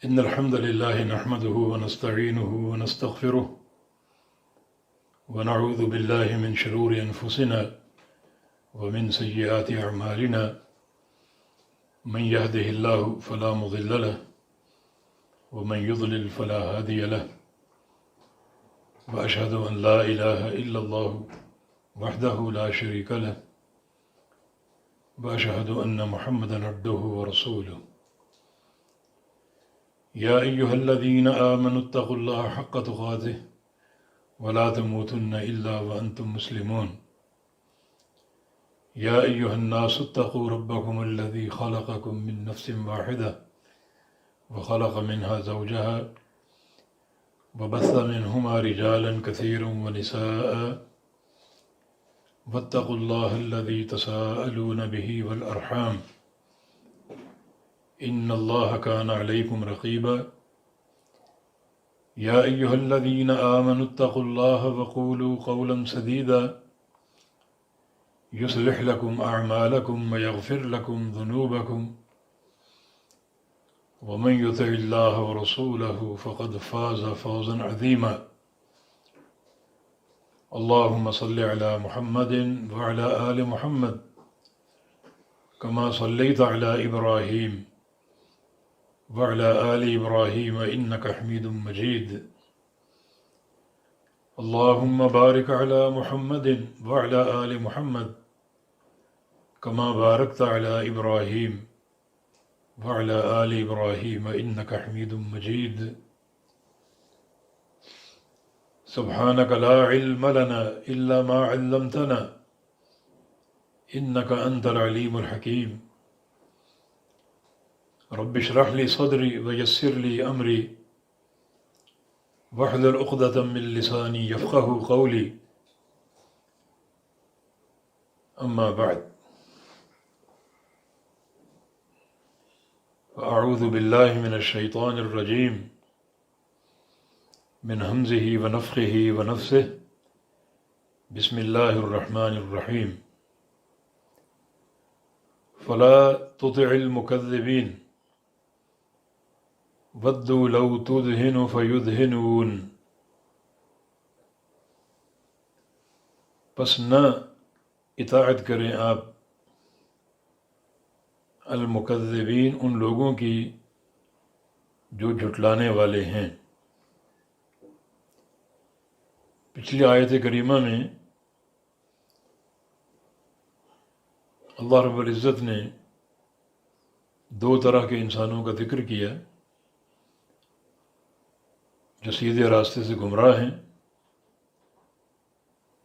إن الحمد لله نحمده ونستعينه ونستغفره ونعوذ بالله من شرور أنفسنا ومن سيئات أعمالنا من يهده الله فلا مضل له ومن يضلل فلا هادي له وأشهد أن لا إله إلا الله وحده لا شريك له وأشهد أن محمدا عبده ورسوله يا أيها الذين آمنوا اتقوا الله حق تقاته ولا تموتن إلا وأنتم مسلمون يا أيها الناس اتقوا ربكم الذي خلقكم من نفس واحدة وخلق منها زوجها وبث منهما رجالا كثيرا ونساء واتقوا الله الذي تساءلون به والأرحام إن الله كان عليكم رقيبا يا أيها الذين آمنوا اتقوا الله وقولوا قولا سديدا يصلح لكم أعمالكم ويغفر لكم ذنوبكم ومن يطع الله ورسوله فقد فاز فوزا عظيما اللهم صل على محمد وعلى آل محمد كما صليت على إبراهيم وعلى آل إبراهيم إنك حميد مجيد اللهم بارك على محمد وعلى آل محمد كما باركت على إبراهيم وعلى آل إبراهيم إنك حميد مجيد سبحانك لا علم لنا إلا ما علمتنا إنك أنت العليم الحكيم رب اشرح لي صدري ويسر لي أمري واحلل عقدة من لساني يفقه قولي أما بعد فأعوذ بالله من الشيطان الرجيم من همزه ونفخه ونفثه بسم الله الرحمن الرحيم فلا تطع المكذبين ودوا لو تدهن فيدهنون پس نہ اطاعت کریں آپ المکذبین ان لوگوں کی جو جھٹلانے والے ہیں۔ پچھلی آیت کریمہ میں اللہ رب العزت نے دو طرح کے انسانوں کا ذکر کیا، جو سیدھے راستے سے گمراہ ہیں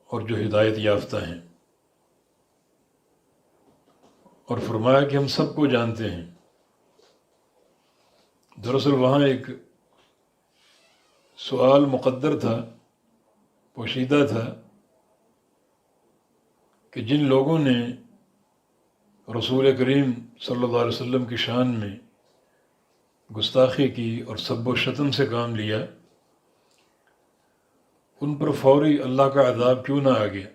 اور جو ہدایت یافتہ ہیں، اور فرمایا کہ ہم سب کو جانتے ہیں۔ دراصل وہاں ایک سوال مقدر تھا، پوشیدہ تھا، کہ جن لوگوں نے رسول کریم صلی اللہ علیہ وسلم کی شان میں گستاخی کی اور سب و شتم سے کام لیا، ان پر فوری اللہ کا عذاب کیوں نہ آ گیا؟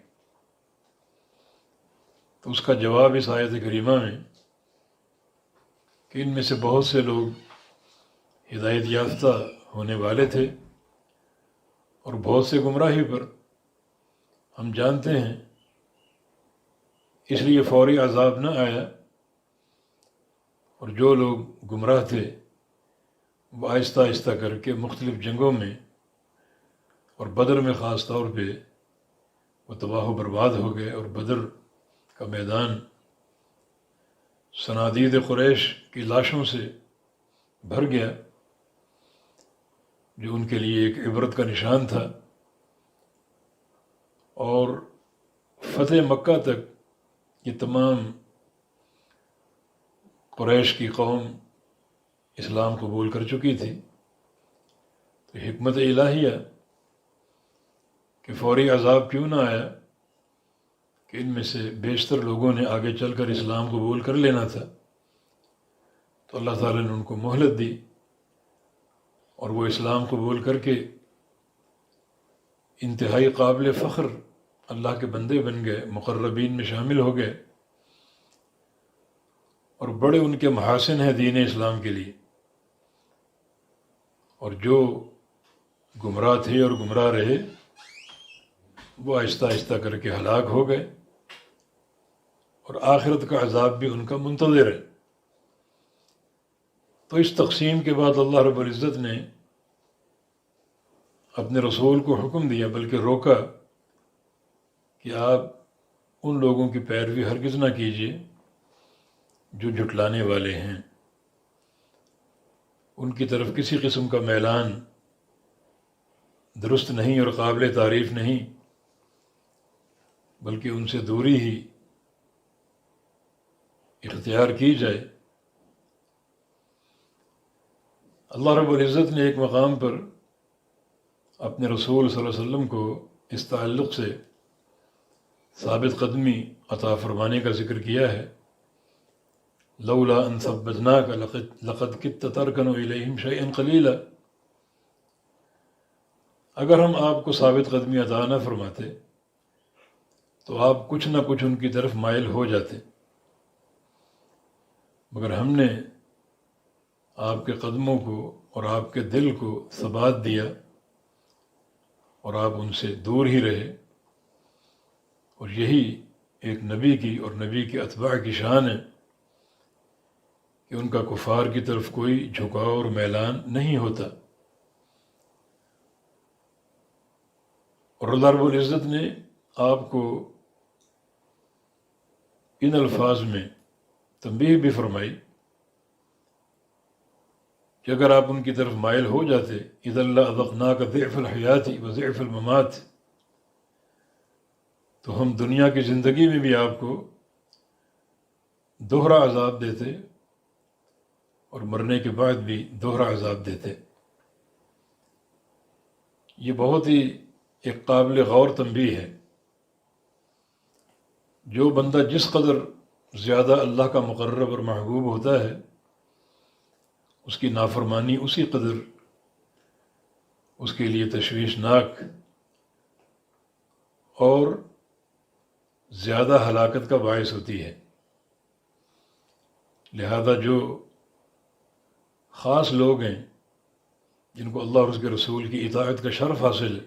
تو اس کا جواب اس آیت کریمہ میں کہ ان میں سے بہت سے لوگ ہدایت یافتہ ہونے والے تھے اور بہت سے گمراہی پر ہم جانتے ہیں، اس لیے فوری عذاب نہ آیا، اور جو لوگ گمراہ تھے وہ آہستہ آہستہ کر کے مختلف جنگوں میں اور بدر میں خاص طور پہ وہ تباہ و برباد ہو گئے، اور بدر کا میدان صنادید قریش کی لاشوں سے بھر گیا، جو ان کے لیے ایک عبرت کا نشان تھا۔ اور فتح مکہ تک یہ تمام قریش کی قوم اسلام قبول کر چکی تھی، تو حکمت الہیہ کہ فوری عذاب کیوں نہ آیا کہ ان میں سے بیشتر لوگوں نے آگے چل کر اسلام قبول کر لینا تھا، تو اللہ تعالیٰ نے ان کو مہلت دی اور وہ اسلام قبول کر کے انتہائی قابل فخر اللہ کے بندے بن گئے، مقربین میں شامل ہو گئے، اور بڑے ان کے محاسن ہیں دین اسلام کے لیے۔ اور جو گمراہ تھے اور گمراہ رہے وہ آہستہ آہستہ کر کے ہلاک ہو گئے، اور آخرت کا عذاب بھی ان کا منتظر ہے۔ تو اس تقسیم کے بعد اللہ رب العزت نے اپنے رسول کو حکم دیا، بلکہ روکا کہ آپ ان لوگوں کی پیروی ہرگز نہ کیجیے جو جھٹلانے والے ہیں، ان کی طرف کسی قسم کا میلان درست نہیں اور قابل تعریف نہیں، بلکہ ان سے دوری ہی اختیار کی جائے۔ اللہ رب العزت نے ایک مقام پر اپنے رسول صلی اللہ علیہ وسلم کو اس تعلق سے ثابت قدمی عطا فرمانے کا ذکر کیا ہے، لولا ان ثبتناک لقد کدت ترکن الیہم شیئا قلیلا، اگر ہم آپ کو ثابت قدمی عطا نہ فرماتے تو آپ کچھ نہ کچھ ان کی طرف مائل ہو جاتے، مگر ہم نے آپ کے قدموں کو اور آپ کے دل کو ثبات دیا اور آپ ان سے دور ہی رہے، اور یہی ایک نبی کی اور نبی کے اتباع کی شان ہے کہ ان کا کفار کی طرف کوئی جھکاؤ اور میلان نہیں ہوتا۔ اور اللہ رب العزت نے آپ کو ان الفاظ میں تنبیہ بھی فرمائی کہ اگر آپ ان کی طرف مائل ہو جاتے، اذا لأذقناک ضعف الحیات وضعف الممات، تو ہم دنیا کی زندگی میں بھی آپ کو دوہرا عذاب دیتے اور مرنے کے بعد بھی دوہرا عذاب دیتے۔ یہ بہت ہی ایک قابل غور تنبیہ ہے۔ جو بندہ جس قدر زیادہ اللہ کا مقرب اور محبوب ہوتا ہے، اس کی نافرمانی اسی قدر اس کے لیے تشویشناک اور زیادہ ہلاکت کا باعث ہوتی ہے۔ لہذا جو خاص لوگ ہیں جن کو اللہ اور اس کے رسول کی اطاعت کا شرف حاصل ہے،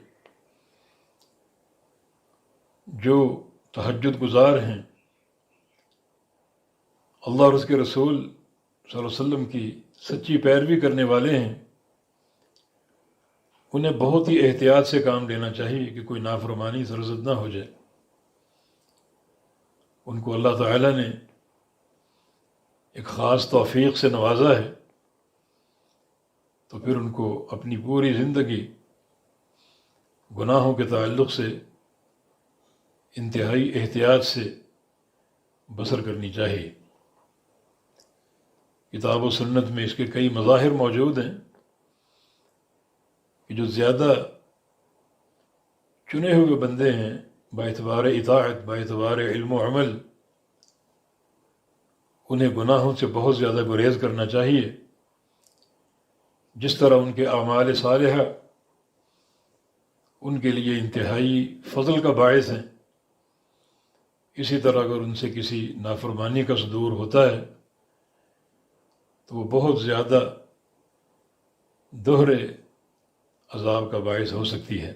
جو تہجد گزار ہیں، اللہ اور اس کے رسول صلی اللہ علیہ وسلم کی سچی پیروی کرنے والے ہیں، انہیں بہت ہی احتیاط سے کام لینا چاہیے کہ کوئی نافرمانی سرزد نہ ہو جائے۔ ان کو اللہ تعالیٰ نے ایک خاص توفیق سے نوازا ہے، تو پھر ان کو اپنی پوری زندگی گناہوں کے تعلق سے انتہائی احتیاط سے بسر کرنی چاہیے۔ کتاب و سنت میں اس کے کئی مظاہر موجود ہیں کہ جو زیادہ چنے ہوئے بندے ہیں باعتبار اطاعت، باعتبار علم و عمل، انہیں گناہوں سے بہت زیادہ گریز کرنا چاہیے۔ جس طرح ان کے اعمال صالحہ ان کے لیے انتہائی فضل کا باعث ہیں، اسی طرح اگر ان سے کسی نافرمانی کا صدور ہوتا ہے تو وہ بہت زیادہ دوہرے عذاب کا باعث ہو سکتی ہے۔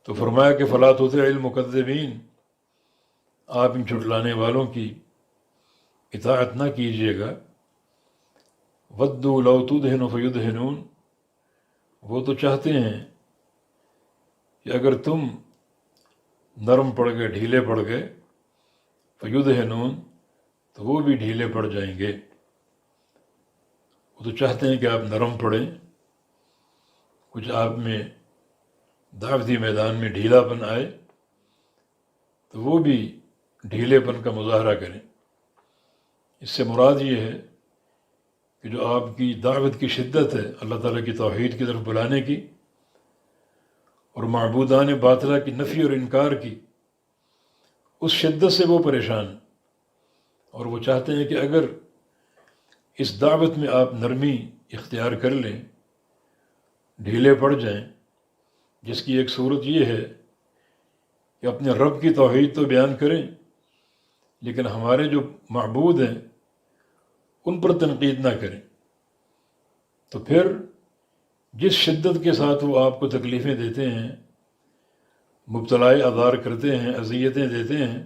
تو فرمایا کہ فلا تطع المکذبین، آپ ان جھٹلانے والوں کی اطاعت نہ کیجیے گا۔ ودوا لو تدہن فیدہنون، وہ تو چاہتے ہیں کہ اگر تم نرم پڑ گئے، ڈھیلے پڑ گئے، فیدہنون، تو وہ بھی ڈھیلے پڑ جائیں گے۔ وہ تو چاہتے ہیں کہ آپ نرم پڑیں، کچھ آپ میں دعوتی میدان میں ڈھیلا پن آئے تو وہ بھی ڈھیلے پن کا مظاہرہ کریں۔ اس سے مراد یہ ہے کہ جو آپ کی دعوت کی شدت ہے اللہ تعالیٰ کی توحید کی طرف بلانے کی اور معبودان باطلہ کی نفی اور انکار کی، اس شدت سے وہ پریشان ہیں، اور وہ چاہتے ہیں کہ اگر اس دعوت میں آپ نرمی اختیار کر لیں، ڈھیلے پڑ جائیں، جس کی ایک صورت یہ ہے کہ اپنے رب کی توحید تو بیان کریں لیکن ہمارے جو معبود ہیں ان پر تنقید نہ کریں، تو پھر جس شدت کے ساتھ وہ آپ کو تکلیفیں دیتے ہیں، مبتلائے آزار کرتے ہیں، اذیتیں دیتے ہیں،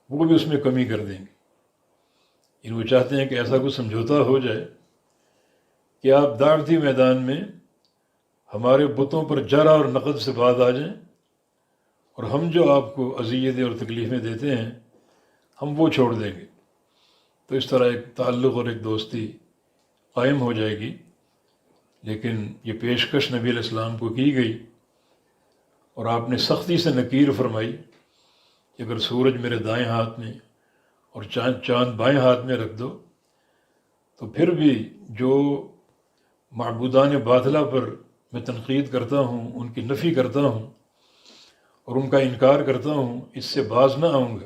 وہ بھی اس میں کمی کر دیں گے۔ وہ چاہتے ہیں کہ ایسا کچھ سمجھوتا ہو جائے کہ آپ دعوتی میدان میں ہمارے بتوں پر جرح اور نقد سے باز آ جائیں، اور ہم جو آپ کو اذیتیں اور تکلیفیں دیتے ہیں ہم وہ چھوڑ دیں گے۔ تو اس طرح ایک تعلق اور ایک دوستی قائم ہو جائے گی۔ لیکن یہ پیشکش نبی علیہ السلام کو کی گئی، اور آپ نے سختی سے نکیر فرمائی کہ اگر سورج میرے دائیں ہاتھ میں اور چاند بائیں ہاتھ میں رکھ دو، تو پھر بھی جو معبودان باطلہ پر میں تنقید کرتا ہوں، ان کی نفی کرتا ہوں اور ان کا انکار کرتا ہوں، اس سے باز نہ آؤں گا۔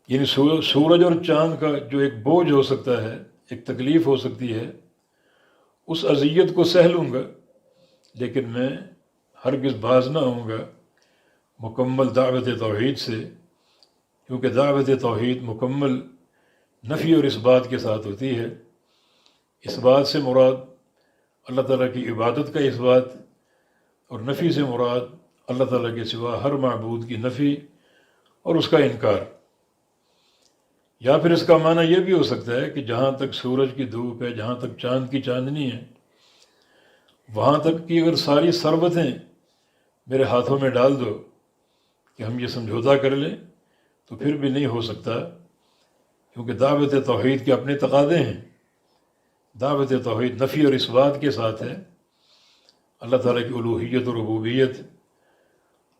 یعنی سورج اور چاند کا جو ایک بوجھ ہو سکتا ہے، ایک تکلیف ہو سکتی ہے، اس اذیت کو سہ لوں گا، لیکن میں ہرگز باز نہ آؤں گا مکمل دعوت توحید سے، کیونکہ دعوت توحید مکمل نفی اور اثبات کے ساتھ ہوتی ہے۔ اثبات سے مراد اللہ تعالیٰ کی عبادت کا اثبات، اور نفی سے مراد اللہ تعالیٰ کے سوا ہر معبود کی نفی اور اس کا انکار۔ یا پھر اس کا معنی یہ بھی ہو سکتا ہے کہ جہاں تک سورج کی دھوپ ہے، جہاں تک چاند کی چاندنی ہے، وہاں تک کی اگر ساری ثروتیں میرے ہاتھوں میں ڈال دو کہ ہم یہ سمجھوتا کر لیں، تو پھر بھی نہیں ہو سکتا، کیونکہ دعوت توحید کے اپنے تقاضے ہیں۔ دعوت توحید نفی اور اثبات کے ساتھ ہے، اللہ تعالیٰ کی الوہیت اور ربوبیت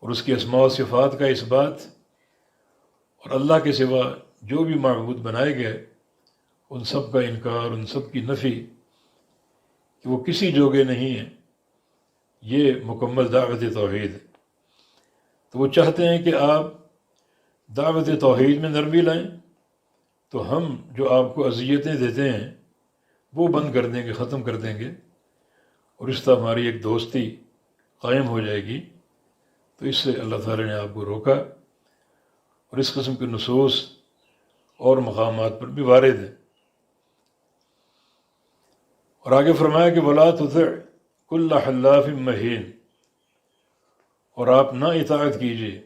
اور اس کی اسماء و صفات کا اثبات، اور اللہ کے سوا جو بھی معبود بنائے گئے ان سب کا انکار، ان سب کی نفی کہ وہ کسی جوگے نہیں ہیں۔ یہ مکمل دعوت توحید ہے۔ تو وہ چاہتے ہیں کہ آپ دعوت توحید میں نرمی لائیں، تو ہم جو آپ کو اذیتیں دیتے ہیں وہ بند کر دیں گے، ختم کر دیں گے، اور اس طرح ہماری ایک دوستی قائم ہو جائے گی۔ تو اس سے اللہ تعالیٰ نے آپ کو روکا، اور اس قسم کے نصوص اور مقامات پر بھی وارد ہیں۔ اور آگے فرمایا کہ وَلَا تُطِعْ كُلَّ حَلَّافٍ مَّهِينٍ، اور آپ نہ اطاعت کیجیے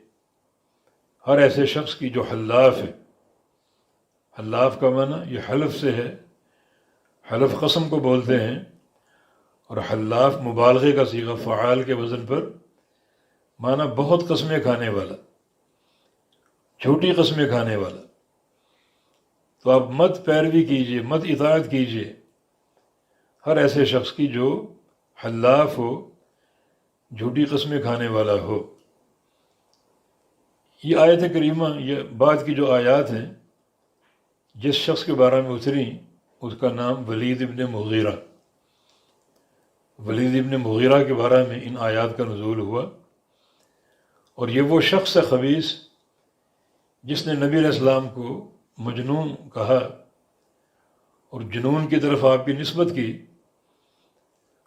ہر ایسے شخص کی جو حلاف ہے۔ حلاف کا معنی یہ حلف سے ہے، حلف قسم کو بولتے ہیں، اور حلاف مبالغے کا صیغہ فعال کے وزن پر، معنی بہت قسمیں کھانے والا، جھوٹی قسمیں کھانے والا۔ تو آپ مت پیروی کیجیے، مت اطاعت کیجیے ہر ایسے شخص کی جو حلاف ہو، جھوٹی قسمیں کھانے والا ہو۔ یہ آیت کریمہ، یہ بعد کی جو آیات ہیں، جس شخص کے بارے میں اتری اس کا نام ولید ابن مغیرہ، ولید ابن مغیرہ کے بارے میں ان آیات کا نزول ہوا۔ اور یہ وہ شخص ہے خبیث جس نے نبی علیہ السلام کو مجنون کہا اور جنون کی طرف آپ کی نسبت کی،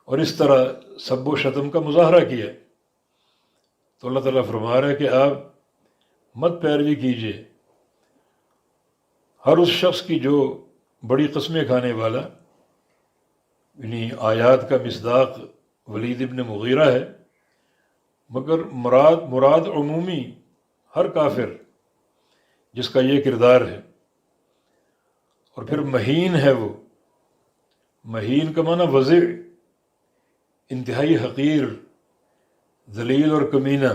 اور اس طرح سب و شتم کا مظاہرہ کیا۔ تو اللہ تعالیٰ فرما رہا ہے کہ آپ مت پیروی کیجیے ہر اس شخص کی جو بڑی قسمیں کھانے والا، یعنی آیات کا مصداق ولید ابن مغیرہ ہے، مگر مراد عمومی ہر کافر جس کا یہ کردار ہے۔ اور پھر مہین ہے، وہ مہین کا معنی وضع، انتہائی حقیر، ذلیل اور کمینہ۔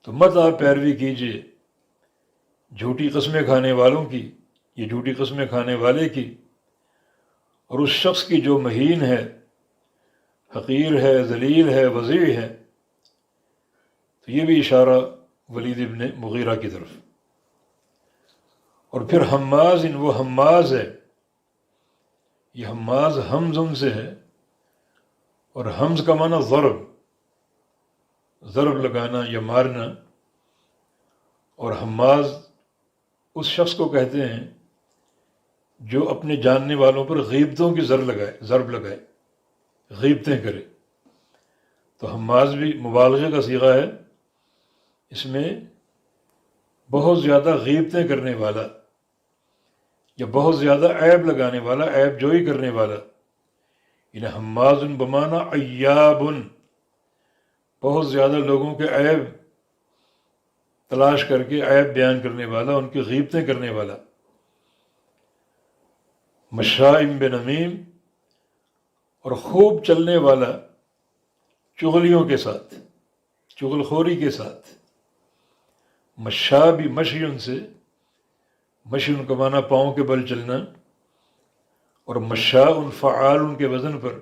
تو مت آپ پیروی کیجیے جھوٹی قسمیں کھانے والوں کی، یہ جھوٹی قسمیں کھانے والے کی، اور اس شخص کی جو مہین ہے، حقیر ہے، ذلیل ہے، وضیع ہے۔ تو یہ بھی اشارہ ولید ابن مغیرہ کی طرف۔ اور پھر حماز، وہ حماز ہے، یہ حماز حمزن سے ہے، اور حمز کا معنی ضرب لگانا یا مارنا۔ اور حماز اس شخص کو کہتے ہیں جو اپنے جاننے والوں پر غیبتوں کی ضرب لگائے، غیبتیں کرے۔ تو حماز بھی مبالغے کا صیغہ ہے، اس میں بہت زیادہ غیبتیں کرنے والا، یا بہت زیادہ عیب لگانے والا، عیب جوئی کرنے والا، یعنی حماز بمانا عیاب، بہت زیادہ لوگوں کے عیب تلاش کر کے عیب بیان کرنے والا، ان کی غیبتیں کرنے والا۔ مشاء بنمیم، اور خوب چلنے والا چغلیوں کے ساتھ، چغل خوری کے ساتھ۔ مشاء بھی مشیون سے، مشیون کا معنی پاؤں کے بل چلنا، اور مشاء فعال کے وزن پر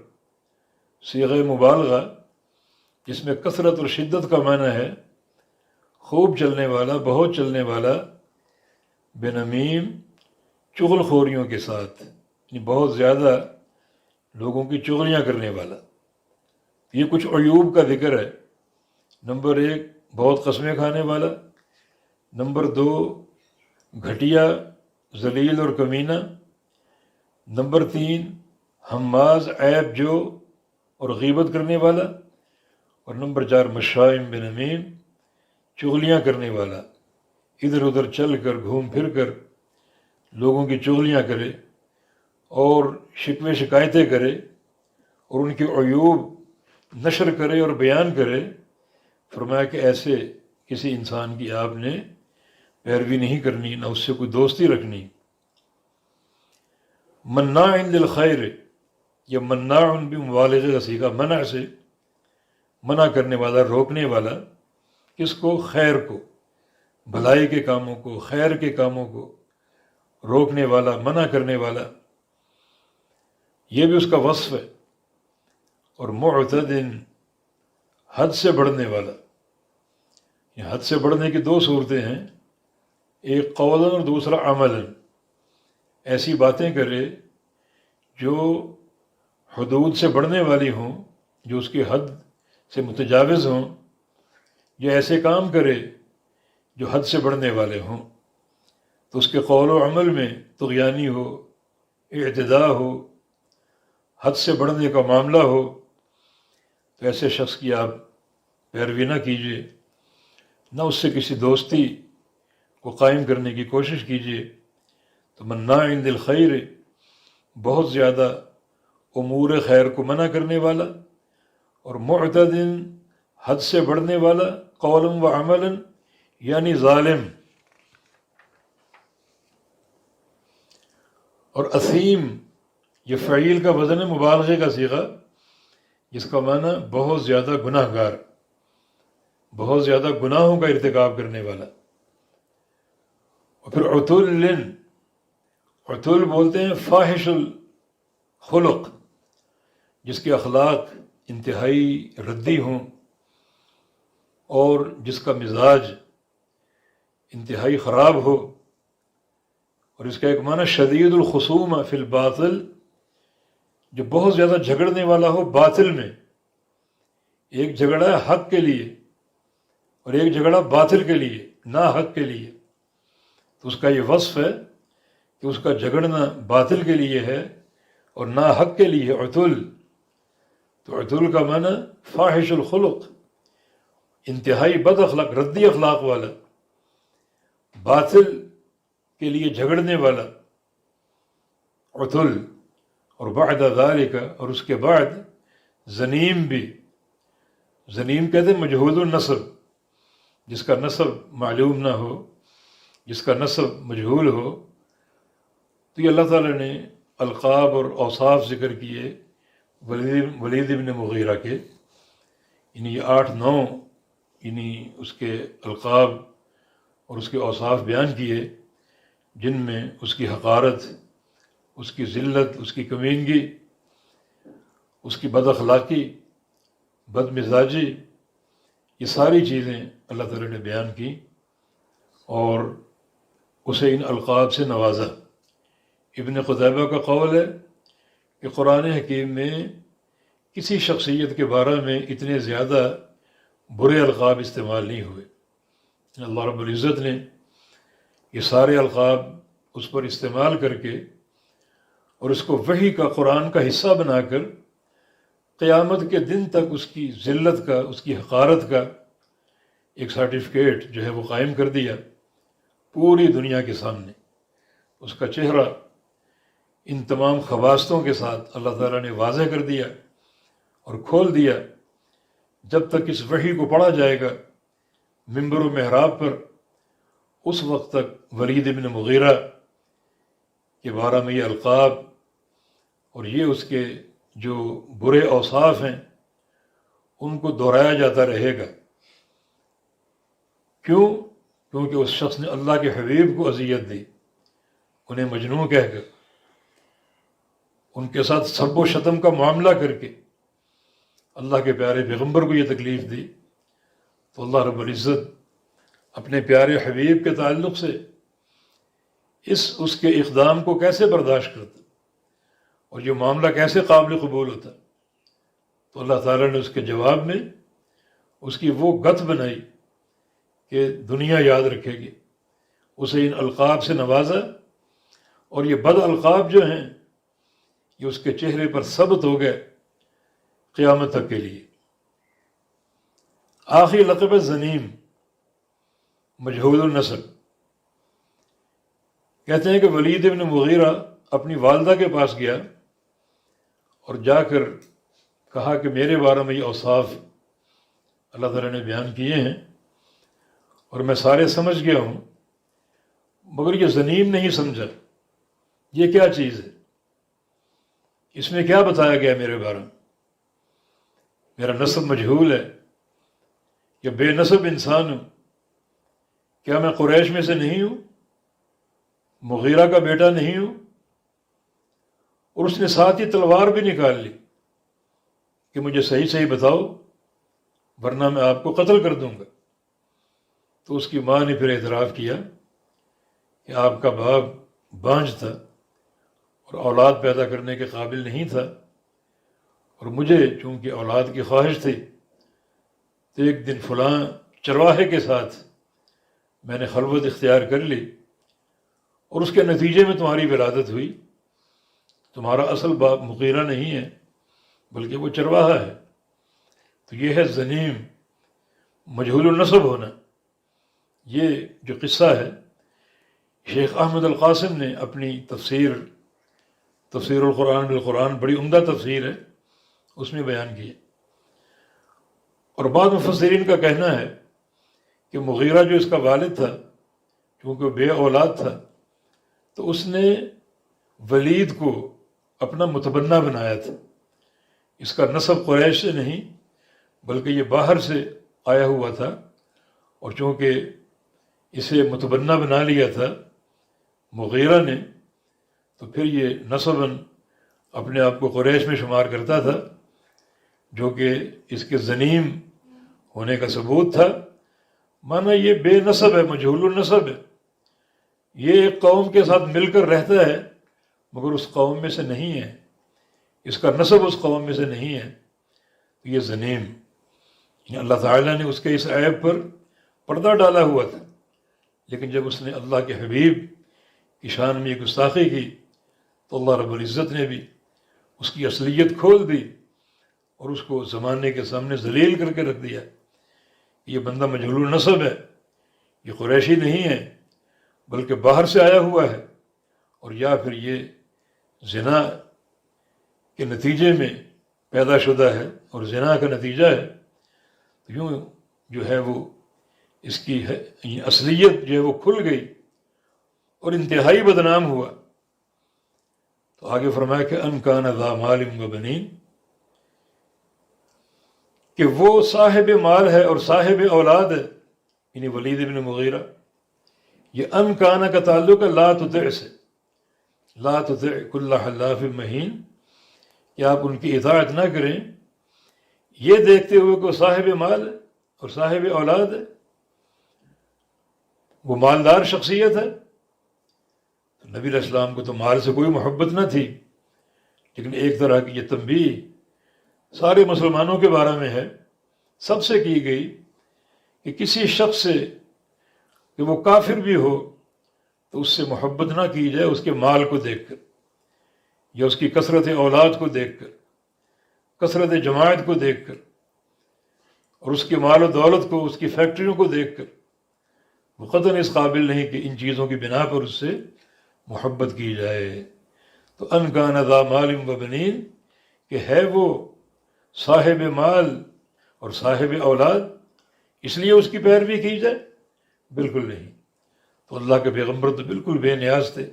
صیغہ مبالغہ جس میں کثرت اور شدت کا معنی ہے، خوب چلنے والا، بہت چلنے والا، بنمیم چغل خوریوں کے ساتھ، یعنی بہت زیادہ لوگوں کی چغلیاں کرنے والا۔ یہ کچھ عیوب کا ذکر ہے۔ نمبر 1 بہت قسمیں کھانے والا، نمبر 2 گھٹیا، ذلیل اور کمینہ، نمبر 3 حماز عیب جو اور غیبت کرنے والا، اور نمبر 4 مشاء بنمیم چغلیاں کرنے والا، ادھر ادھر چل کر گھوم پھر کر لوگوں کی چغلیاں کرے اور شکوے شکایتیں کرے اور ان کے عیوب نشر کرے اور بیان کرے۔ فرمایا کہ ایسے کسی انسان کی آپ نے پیروی نہیں کرنی، نہ اس سے کوئی دوستی رکھنی۔ مناع للخیر، یا مناع بھی مبالغے کا صیغہ، منع سے منع کرنے والا، روکنے والا، کس کو؟ خیر کو، بھلائی کے کاموں کو، خیر کے کاموں کو روکنے والا، منع کرنے والا، یہ بھی اس کا وصف ہے۔ اور معتد، حد سے بڑھنے والا۔ یہ حد سے بڑھنے کی 2 صورتیں ہیں، ایک قولاً اور دوسرا عملاً۔ ایسی باتیں کرے جو حدود سے بڑھنے والی ہوں، جو اس کی حد سے متجاوز ہوں، یا ایسے کام کرے جو حد سے بڑھنے والے ہوں، تو اس کے قول و عمل میں طغیانی ہو، اعتداء ہو، حد سے بڑھنے کا معاملہ ہو، تو ایسے شخص کی آپ پیروی نہ کیجیے، نہ اس سے کسی دوستی کو قائم کرنے کی کوشش کیجیے۔ تو مناع للخیر، بہت زیادہ امور خیر کو منع کرنے والا، اور معتد، حد سے بڑھنے والا، قولا و عملا، یعنی ظالم۔ اور اثیم، یہ فعیل کا وزن ہے، مبالغے کا صیغہ، جس کا معنی بہت زیادہ گناہ گار، بہت زیادہ گناہوں کا ارتکاب کرنے والا۔ اور پھر عتل، عتل بولتے ہیں فاحش الخلق، جس کے اخلاق انتہائی ردی ہوں اور جس کا مزاج انتہائی خراب ہو۔ اور اس کا ایک معنی شدید الخصومہ فی الباطل، جو بہت زیادہ جھگڑنے والا ہو باطل میں۔ ایک جھگڑا ہے حق کے لیے اور ایک جھگڑا باطل کے لیے، نا حق کے لیے، تو اس کا یہ وصف ہے کہ اس کا جھگڑنا باطل کے لیے ہے اور نا حق کے لیے عتل۔ تو عتل کا معنی فاحش الخلق، انتہائی بد اخلاق، ردی اخلاق والا، باطل کے لیے جھگڑنے والا، عتل۔ اور بعد ذالک، اور اس کے بعد زنیم بھی۔ زنیم کہتے ہیں مجہول النسب، جس کا نسب معلوم نہ ہو، جس کا نسب مجہول ہو۔ تو یہ اللہ تعالیٰ نے القاب اور اوصاف ذکر کیے ولید ابن مغیرہ کے، یعنی یہ 8-9 یعنی اس کے القاب اور اس کے اوصاف بیان کیے، جن میں اس کی حقارت، اس کی ذلت، اس کی کمینگی، اس کی بد اخلاقی، بد مزاجی، یہ ساری چیزیں اللہ تعالیٰ نے بیان کی اور اسے ان القاب سے نوازا۔ ابن قتیبہ کا قول ہے کہ قرآن حکیم میں کسی شخصیت کے بارے میں اتنے زیادہ برے القاب استعمال نہیں ہوئے۔ اللہ رب العزت نے یہ سارے القاب اس پر استعمال کر کے اور اس کو وحی کا، قرآن کا حصہ بنا کر قیامت کے دن تک اس کی ذلت کا، اس کی حقارت کا ایک سرٹیفکیٹ جو ہے وہ قائم کر دیا پوری دنیا کے سامنے۔ اس کا چہرہ ان تمام خواصوں کے ساتھ اللہ تعالیٰ نے واضح کر دیا اور کھول دیا، جب تک اس وحی کو پڑھا جائے گا ممبر و محراب پر، اس وقت تک ولید بن مغیرہ کے بارے میں یہ القاب اور یہ اس کے جو برے اوصاف ہیں ان کو دہرایا جاتا رہے گا۔ کیوں؟ کیونکہ اس شخص نے اللہ کے حبیب کو اذیت دی، انہیں مجنون کہہ کر، ان کے ساتھ سب و شتم کا معاملہ کر کے اللہ کے پیارے پیغمبر کو یہ تکلیف دی، تو اللہ رب العزت اپنے پیارے حبیب کے تعلق سے اس کے اقدام کو کیسے برداشت کرتا اور یہ معاملہ کیسے قابل قبول ہوتا؟ تو اللہ تعالیٰ نے اس کے جواب میں اس کی وہ گت بنائی کہ دنیا یاد رکھے گی، اسے ان القاب سے نوازا، اور یہ بد القاب جو ہیں یہ اس کے چہرے پر ثبت ہو گئے قیامت تک کے لیے۔ آخری لقب زنیم، مجہول النسب۔ کہتے ہیں کہ ولید بن مغیرہ اپنی والدہ کے پاس گیا اور جا کر کہا کہ میرے بارے میں یہ اوصاف اللہ تعالیٰ نے بیان کیے ہیں اور میں سارے سمجھ گیا ہوں، مگر یہ زنیم نہیں سمجھا، یہ کیا چیز ہے، اس میں کیا بتایا گیا میرے بارے میں؟ میرا نسب مجہول ہے، یا بے نسب انسان ہوں، کیا میں قریش میں سے نہیں ہوں، مغیرہ کا بیٹا نہیں ہوں؟ اور اس نے ساتھ ہی تلوار بھی نکال لی کہ مجھے صحیح صحیح بتاؤ ورنہ میں آپ کو قتل کر دوں گا۔ تو اس کی ماں نے پھر اعتراف کیا کہ آپ کا باپ بانجھ تھا اور اولاد پیدا کرنے کے قابل نہیں تھا، اور مجھے چونکہ اولاد کی خواہش تھی تو ایک دن فلاں چرواہے کے ساتھ میں نے خلوت اختیار کر لی، اور اس کے نتیجے میں تمہاری ولادت ہوئی۔ تمہارا اصل باپ مغیرہ نہیں ہے بلکہ وہ چرواہا ہے۔ تو یہ ہے زنیم، مجہول النسب ہونا۔ یہ جو قصہ ہے شیخ احمد القاسم نے اپنی تفسیر القرآن بالقرآن، بڑی عمدہ تفسیر ہے، اس میں بیان کی ہے۔ اور بعض مفسرین کا کہنا ہے کہ مغیرہ جو اس کا والد تھا، کیونکہ بے اولاد تھا، تو اس نے ولید کو اپنا متبنہ بنایا تھا۔ اس کا نسب قریش سے نہیں بلکہ یہ باہر سے آیا ہوا تھا، اور چونکہ اسے متبنہ بنا لیا تھا مغیرہ نے، تو پھر یہ نسباً اپنے آپ کو قریش میں شمار کرتا تھا، جو کہ اس کے زنیم ہونے کا ثبوت تھا۔ مانا یہ بے نسب ہے، مجہول النسب ہے، یہ ایک قوم کے ساتھ مل کر رہتا ہے مگر اس قوم میں سے نہیں ہے، اس کا نسب اس قوم میں سے نہیں ہے، تو یہ زنیم، یعنی اللہ تعالیٰ نے اس کے اس عیب پر پردہ ڈالا ہوا تھا، لیکن جب اس نے اللہ کے حبیب کی شان میں یہ گستاخی کی تو اللہ رب العزت نے بھی اس کی اصلیت کھول دی اور اس کو زمانے کے سامنے ذلیل کر کے رکھ دیا۔ یہ بندہ مجہول النسب ہے، یہ قریشی نہیں ہے بلکہ باہر سے آیا ہوا ہے، اور یا پھر یہ زنا کے نتیجے میں پیدا شدہ ہے اور زنا کا نتیجہ ہے، تو یوں جو ہے وہ اس کی اصلیت جو ہے وہ کھل گئی اور انتہائی بدنام ہوا۔ تو آگے فرمایا کہ ان کان ذا مال و بنین، کہ وہ صاحب مال ہے اور صاحب اولاد ہے، یعنی ولید بن مغیرہ۔ یہ ان کانا کا تعلق ہے لا تطع سے، لا تطع کل حلاف مہین، کہ آپ ان کی اطاعت نہ کریں یہ دیکھتے ہوئے کہ وہ صاحب مال ہے اور صاحب اولاد ہے، وہ مالدار شخصیت ہے۔ نبی علیہ السلام کو تو مال سے کوئی محبت نہ تھی، لیکن ایک طرح کی یہ تنبیہ سارے مسلمانوں کے بارے میں ہے، سب سے کی گئی کہ کسی شخص سے کہ وہ کافر بھی ہو تو اس سے محبت نہ کی جائے اس کے مال کو دیکھ کر، یا اس کی کثرت اولاد کو دیکھ کر، کثرت جماعت کو دیکھ کر، اور اس کے مال و دولت کو، اس کی فیکٹریوں کو دیکھ کر وہ قطعاً اس قابل نہیں کہ ان چیزوں کی بنا پر اس سے محبت کی جائے۔ تو ان کان ذا مال و بنین، کہ ہے وہ صاحب مال اور صاحب اولاد، اس لیے اس کی پیروی کی جائے؟ بالکل نہیں۔ تو اللہ کے پیغمبر تو بالکل بے نیاز تھے،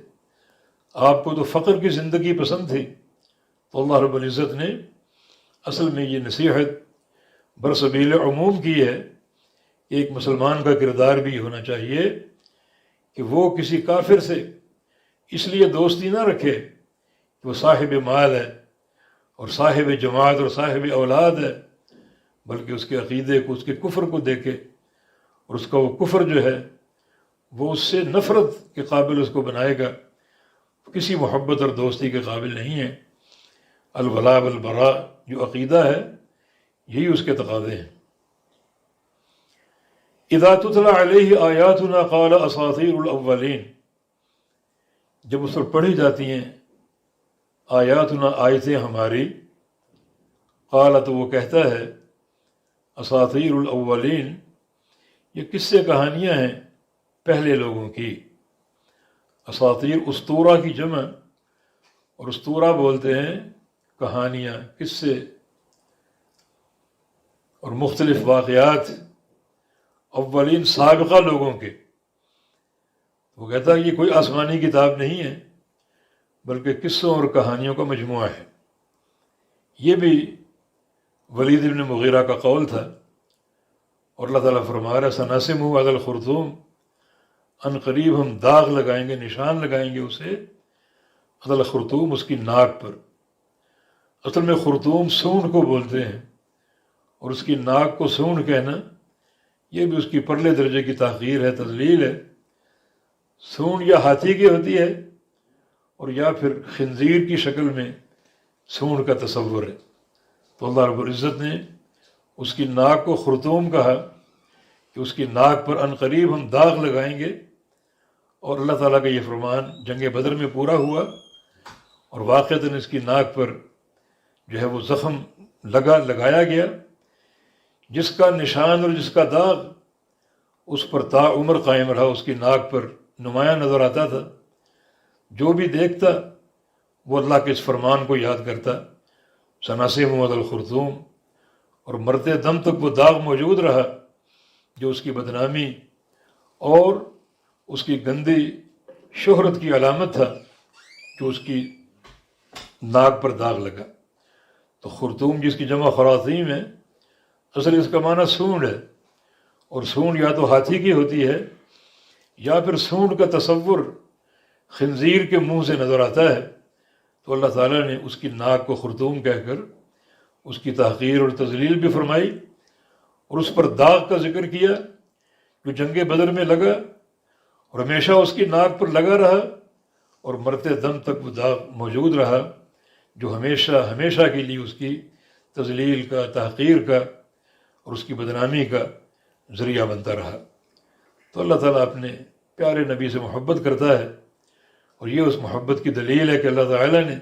آپ کو تو فقر کی زندگی پسند تھی، تو اللہ رب العزت نے اصل میں یہ نصیحت برسبیل عموم کی ہے کہ ایک مسلمان کا کردار بھی ہونا چاہیے کہ وہ کسی کافر سے اس لیے دوستی نہ رکھے کہ وہ صاحب مال ہے اور صاحب جماعت اور صاحب اولاد ہے، بلکہ اس کے عقیدے کو، اس کے کفر کو دیکھے، اور اس کا وہ کفر جو ہے وہ اس سے نفرت کے قابل اس کو بنائے گا، کسی محبت اور دوستی کے قابل نہیں ہے۔ الولاء والبراء جو عقیدہ ہے یہی اس کے تقاضے ہیں۔ اذا تتلی علیہ آیاتنا قال اساطیر الاولین، جب اس پر پڑھی جاتی ہیں آیاتنا، آیتیں ہماری، قال تو وہ کہتا ہے اساطیر الاولین، یہ قصے کہانیاں ہیں پہلے لوگوں کی۔ اساطیر اسطورہ کی جمع، اور اسطورہ بولتے ہیں کہانیاں، قصے اور مختلف واقعات اولین سابقہ لوگوں کے۔ وہ کہتا ہے یہ کوئی آسمانی کتاب نہیں ہے بلکہ قصوں اور کہانیوں کا مجموعہ ہے۔ یہ بھی ولید بن مغیرہ کا قول تھا، اور اللہ تعالیٰ فرما رہا ہے سناسمہ علی الخرطوم، ان قریب ہم داغ لگائیں گے، نشان لگائیں گے اسے علی الخرطوم، اس کی ناک پر۔ اصل میں خرطوم سونڈ کو بولتے ہیں، اور اس کی ناک کو سونڈ کہنا یہ بھی اس کی پرلے درجے کی تحقیر ہے، تذلیل ہے۔ سونڈ یا ہاتھی کی ہوتی ہے اور یا پھر خنزیر کی شکل میں سونڈ کا تصور ہے، تو اللہ رب العزت نے اس کی ناک کو خرطوم کہا کہ اس کی ناک پر ان قریب ہم داغ لگائیں گے۔ اور اللہ تعالیٰ کا یہ فرمان جنگ بدر میں پورا ہوا، اور واقعتاً اس کی ناک پر جو ہے وہ زخم لگایا گیا، جس کا نشان اور جس کا داغ اس پر تا عمر قائم رہا، اس کی ناک پر نمایاں نظر آتا تھا۔ جو بھی دیکھتا وہ اللہ کے اس فرمان کو یاد کرتا، سناسمہ علی الخرطوم، اور مرتے دم تک وہ داغ موجود رہا جو اس کی بدنامی اور اس کی گندی شہرت کی علامت تھا، جو اس کی ناک پر داغ لگا۔ تو خرطوم جس کی جمع خراطیم ہے، اصل اس کا معنی سونڈ ہے، اور سونڈ یا تو ہاتھی کی ہوتی ہے یا پھر سونڈ کا تصور خنزیر کے منہ سے نظر آتا ہے، تو اللہ تعالیٰ نے اس کی ناک کو خرطوم کہہ کر اس کی تحقیر اور تذلیل بھی فرمائی، اور اس پر داغ کا ذکر کیا جو جنگ بدر میں لگا، اور ہمیشہ اس کی ناک پر لگا رہا، اور مرتے دم تک وہ داغ موجود رہا، جو ہمیشہ ہمیشہ کے لیے اس کی تذلیل کا، تحقیر کا اور اس کی بدنامی کا ذریعہ بنتا رہا۔ تو اللہ تعالیٰ اپنے پیارے نبی سے محبت کرتا ہے، اور یہ اس محبت کی دلیل ہے کہ اللہ تعالیٰ نے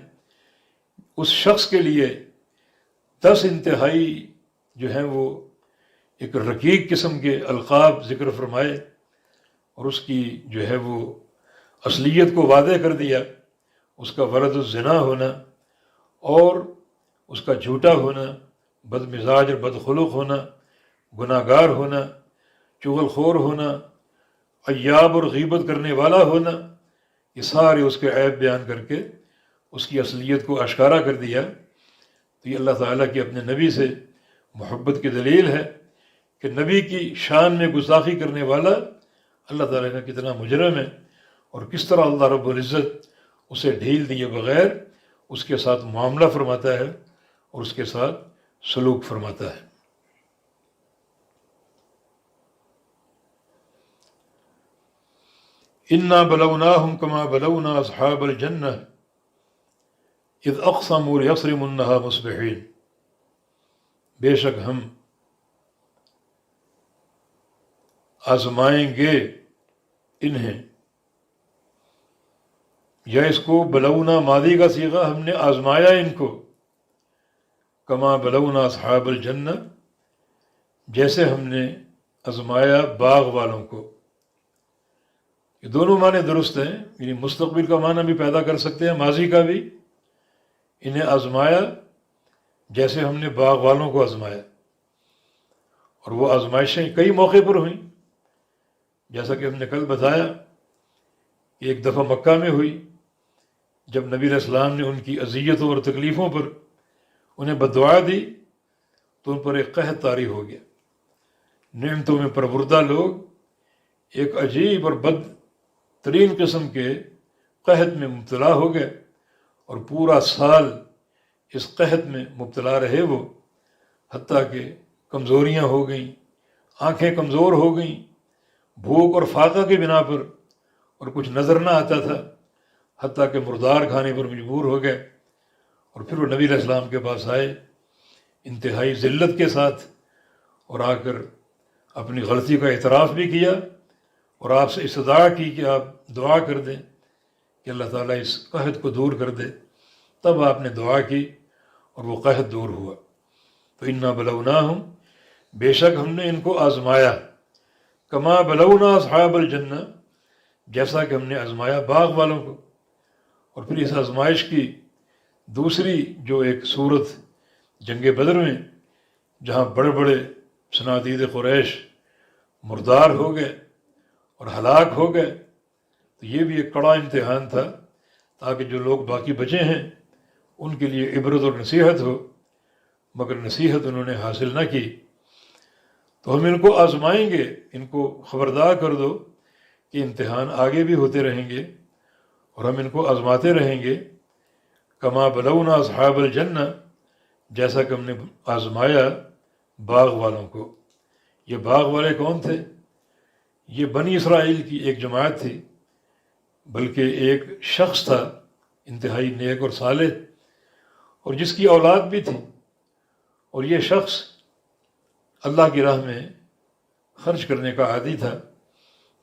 اس شخص کے لیے 10 انتہائی جو ہیں وہ ایک رقیق قسم کے القاب ذکر فرمائے، اور اس کی جو ہے وہ اصلیت کو واضح کر دیا، اس کا ولد الزنا ہونا، اور اس کا جھوٹا ہونا، بد مزاج اور بد خلق ہونا، گناہ گار ہونا، چغل خور ہونا، عیاب اور غیبت کرنے والا ہونا، یہ سارے اس کے عیب بیان کر کے اس کی اصلیت کو اشکارا کر دیا۔ تو یہ اللہ تعالیٰ کی اپنے نبی سے محبت کی دلیل ہے کہ نبی کی شان میں گستاخی کرنے والا اللہ تعالیٰ کا کتنا مجرم ہے، اور کس طرح اللہ رب العزت اسے ڈھیل دیے بغیر اس کے ساتھ معاملہ فرماتا ہے اور اس کے ساتھ سلوک فرماتا ہے۔ انا بلوناہم کما بلونا اصحاب الجنہ اذ اقسموا لیصرمنہا مصبحین، بے شک ہم آزمائیں گے انہیں، یا اس کو بلونا ماضی کا صیغہ، ہم نے آزمایا ان کو، کما بلونا اصحاب الجنہ، جیسے ہم نے آزمایا باغ والوں کو۔ یہ دونوں معنی درست ہیں، یعنی مستقبل کا معنی بھی پیدا کر سکتے ہیں، ماضی کا بھی۔ انہیں آزمایا جیسے ہم نے باغ والوں کو آزمایا، اور وہ آزمائشیں کئی موقع پر ہوئیں، جیسا کہ ہم نے کل بتایا کہ ایک دفعہ مکہ میں ہوئی، جب نبی علیہ السلام نے ان کی اذیتوں اور تکلیفوں پر انہیں بددعا دی تو ان پر ایک قحط طاری ہو گیا۔ نعمتوں میں پروردہ لوگ ایک عجیب اور بد ترین قسم کے قحط میں مبتلا ہو گئے، اور پورا سال اس قحط میں مبتلا رہے وہ، حتیٰ کہ کمزوریاں ہو گئیں، آنکھیں کمزور ہو گئیں، بھوک اور فاقہ کی بنا پر، اور کچھ نظر نہ آتا تھا، حتیٰ کہ مردار کھانے پر مجبور ہو گئے۔ اور پھر وہ نبی علیہ السلام کے پاس آئے انتہائی ذلت کے ساتھ، اور آ کر اپنی غلطی کا اعتراف بھی کیا، اور آپ سے استدعا کی کہ آپ دعا کر دیں کہ اللہ تعالیٰ اس قحط کو دور کر دے۔ تب آپ نے دعا کی اور وہ قحط دور ہوا۔ تو انا بلوناہم، بے شک ہم نے ان کو آزمایا، کما بلونا اصحاب الجنہ، جیسا کہ ہم نے آزمایا باغ والوں کو۔ اور پھر اس آزمائش کی دوسری جو ایک صورت جنگ بدر میں، جہاں بڑے بڑے صنادید قریش مردار ہو گئے اور ہلاک ہو گئے، تو یہ بھی ایک کڑا امتحان تھا، تاکہ جو لوگ باقی بچے ہیں ان کے لیے عبرت اور نصیحت ہو، مگر نصیحت انہوں نے حاصل نہ کی۔ تو ہم ان کو آزمائیں گے، ان کو خبردار کر دو کہ امتحان آگے بھی ہوتے رہیں گے، اور ہم ان کو آزماتے رہیں گے، کما بلونا اصحاب الجنہ، جیسا کہ ہم نے آزمایا باغ والوں کو۔ یہ باغ والے کون تھے؟ یہ بنی اسرائیل کی ایک جماعت تھی، بلکہ ایک شخص تھا انتہائی نیک اور صالح، اور جس کی اولاد بھی تھی، اور یہ شخص اللہ کی راہ میں خرچ کرنے کا عادی تھا،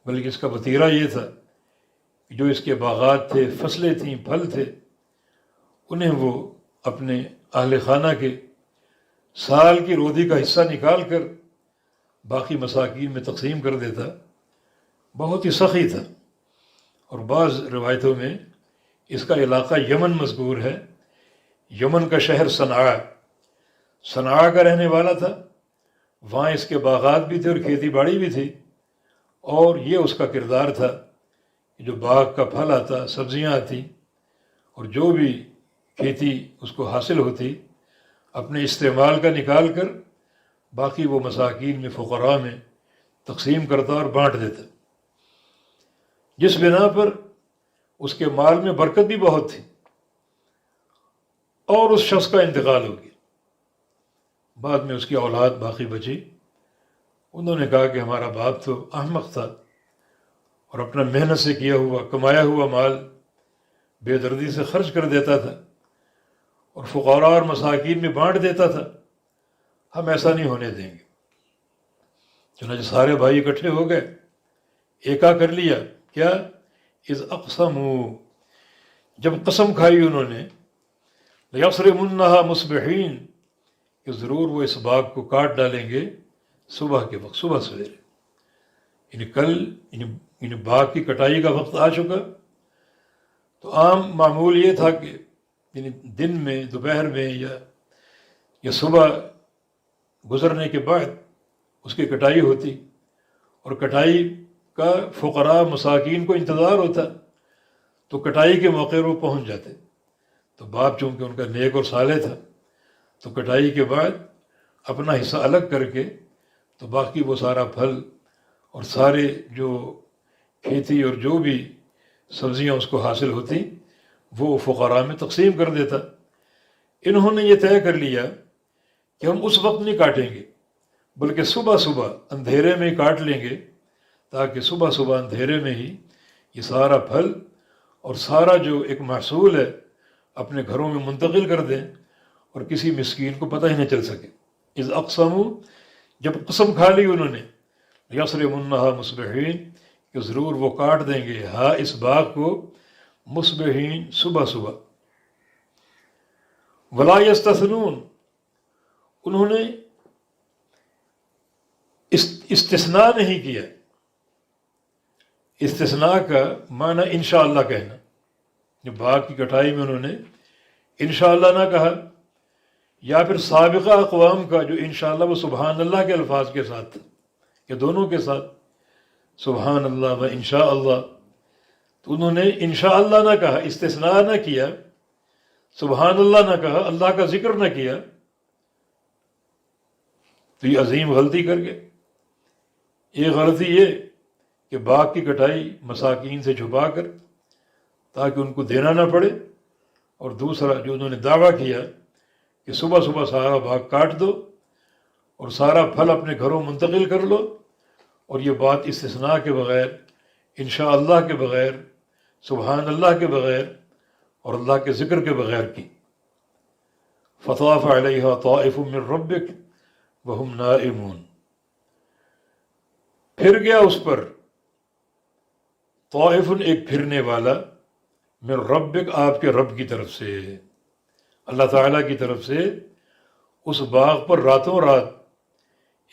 بلکہ اس کا وتیرہ یہ تھا کہ جو اس کے باغات تھے، فصلیں تھیں، پھل تھے، انہیں وہ اپنے اہل خانہ کے سال کی روزی کا حصہ نکال کر باقی مساکین میں تقسیم کر دیتا۔ بہت ہی سخی تھا، اور بعض روایتوں میں اس کا علاقہ یمن مذکور ہے، یمن کا شہر صنعاء کا رہنے والا تھا۔ وہاں اس کے باغات بھی تھے اور کھیتی باڑی بھی تھی، اور یہ اس کا کردار تھا کہ جو باغ کا پھل آتا، سبزیاں آتی، اور جو بھی کھیتی اس کو حاصل ہوتی، اپنے استعمال کا نکال کر باقی وہ مساکین میں، فقراء میں تقسیم کرتا اور بانٹ دیتا، جس بنا پر اس کے مال میں برکت بھی بہت تھی۔ اور اس شخص کا انتقال ہو گیا، بعد میں اس کی اولاد باقی بچی۔ انہوں نے کہا کہ ہمارا باپ تو احمق تھا، اور اپنا محنت سے کیا ہوا، کمایا ہوا مال بے دردی سے خرچ کر دیتا تھا، اور فقراء اور مساکین میں بانٹ دیتا تھا۔ ہم ایسا نہیں ہونے دیں گے۔ چنانچہ سارے بھائی اکٹھے ہو گئے، ایکا کر لیا، کیا؟ اذ اقسموا، جب قسم کھائی انہوں نے، لیصرمنها مصبحین، کہ ضرور وہ اس باغ کو کاٹ ڈالیں گے صبح کے وقت، صبح سویرے، یعنی کل، یعنی باغ کی کٹائی کا وقت آ چکا۔ تو عام معمول یہ تھا کہ یعنی دن میں، دوپہر میں، یا صبح گزرنے کے بعد اس کی کٹائی ہوتی، اور کٹائی کا فقراء مساکین کو انتظار ہوتا، تو کٹائی کے موقع وہ پہنچ جاتے۔ تو باپ چونکہ ان کا نیک اور صالح تھا، تو کٹائی کے بعد اپنا حصہ الگ کر کے تو باقی وہ سارا پھل اور سارے جو کھیتی اور جو بھی سبزیاں اس کو حاصل ہوتی وہ فقراء میں تقسیم کر دیتا۔ انہوں نے یہ طے کر لیا کہ ہم اس وقت نہیں کاٹیں گے، بلکہ صبح صبح اندھیرے میں ہی کاٹ لیں گے، تاکہ صبح صبح اندھیرے میں ہی یہ سارا پھل اور سارا جو ایک محصول ہے اپنے گھروں میں منتقل کر دیں، اور کسی مسکین کو پتہ ہی نہ چل سکے۔ اذ اقسموا، جب قسم کھا لی انہوں نے، لیصرمنها مصبحین، کہ ضرور وہ کاٹ دیں گے ہاں اس باغ کو مصبحین، صبح صبح۔ ولا یستثنون، انہوں نے استثناء نہیں کیا، استثناء کا معنی انشاءاللہ کہنا، جو باغ کی کٹائی میں انہوں نے انشاءاللہ نہ کہا، یا پھر سابقہ اقوام کا جو انشاءاللہ وہ سبحان اللہ کے الفاظ کے ساتھ تھا، کہ دونوں کے ساتھ سبحان اللہ و انشاءاللہ، تو انہوں نے انشاءاللہ نہ کہا، استثناء نہ کیا، سبحان اللہ نہ کہا، اللہ کا ذکر نہ کیا، تو یہ عظیم غلطی کر گئے۔ ایک غلطی یہ کہ باغ کی کٹائی مساکین سے چھپا کر تاکہ ان کو دینا نہ پڑے، اور دوسرا جو انہوں نے دعویٰ کیا کہ صبح صبح سارا باغ کاٹ دو اور سارا پھل اپنے گھروں منتقل کر لو، اور یہ بات استثناء کے بغیر، انشاءاللہ کے بغیر، سبحان اللہ کے بغیر اور اللہ کے ذکر کے بغیر کی۔ فطاف علیہا طائف من ربک وہم نائمون، پھر گیا اس پر طائف، ایک پھرنے والا، من ربک، آپ کے رب کی طرف سے، اللہ تعالیٰ کی طرف سے اس باغ پر راتوں رات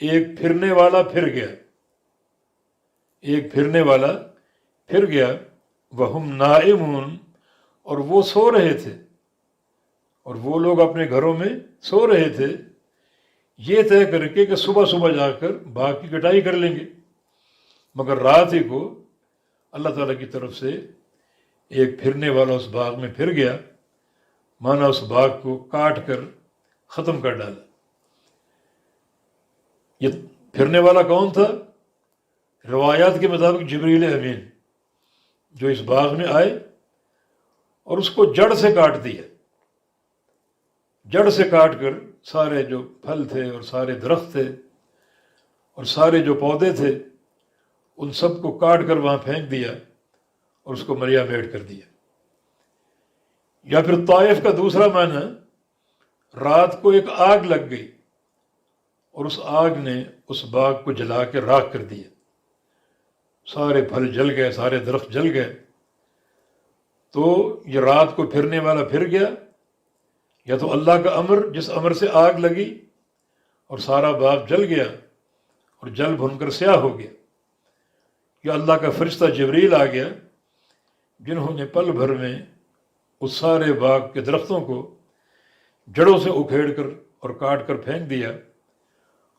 ایک پھرنے والا پھر گیا، ایک پھرنے والا پھر گیا، وہم نائمون، اور وہ سو رہے تھے، اور وہ لوگ اپنے گھروں میں سو رہے تھے، یہ طے کر کے کہ صبح صبح جا کر باغ کی کٹائی کر لیں گے، مگر رات ہی کو اللہ تعالیٰ کی طرف سے ایک پھرنے والا اس باغ میں پھر گیا، مانا اس باغ کو کاٹ کر ختم کر ڈالا۔ یہ پھرنے والا کون تھا؟ روایات کے مطابق جبریل امین، جو اس باغ میں آئے اور اس کو جڑ سے کاٹ دیا، جڑ سے کاٹ کر سارے جو پھل تھے اور سارے درخت تھے اور سارے جو پودے تھے ان سب کو کاٹ کر وہاں پھینک دیا اور اس کو مریا میٹ کر دیا۔ یا پھر طائف کا دوسرا معنی، رات کو ایک آگ لگ گئی اور اس آگ نے اس باغ کو جلا کے راکھ کر دیا، سارے پھل جل گئے، سارے درخت جل گئے۔ تو یہ رات کو پھرنے والا پھر گیا، یا تو اللہ کا امر، جس امر سے آگ لگی اور سارا باغ جل گیا اور جل بھن کر سیاہ ہو گیا، یا اللہ کا فرشتہ جبریل آ گیا، جنہوں نے پل بھر میں اس سارے باغ کے درختوں کو جڑوں سے اکھیڑ کر اور کاٹ کر پھینک دیا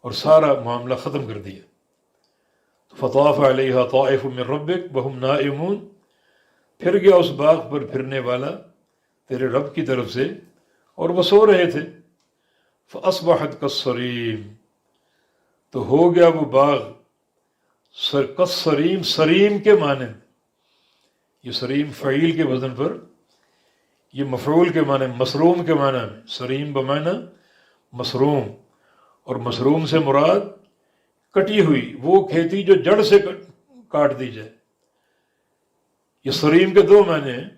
اور سارا معاملہ ختم کر دیا۔ فطاف علیہا طائف من ربک وہم نائمون، پھر گیا اس باغ پر پھرنے والا تیرے رب کی طرف سے، اور وہ سو رہے تھے۔ فاصبحت کالصریم، تو ہو گیا وہ باغ کالصریم، سریم کے معنی، یہ سریم فعیل کے وزن پر، یہ مفعول کے معنی، مسروم کے معنی میں، سریم بمعنی مسروم، اور مسروم سے مراد کٹی ہوئی وہ کھیتی جو جڑ سے کاٹ دی جائے۔ یہ سریم کے دو معنی ہیں،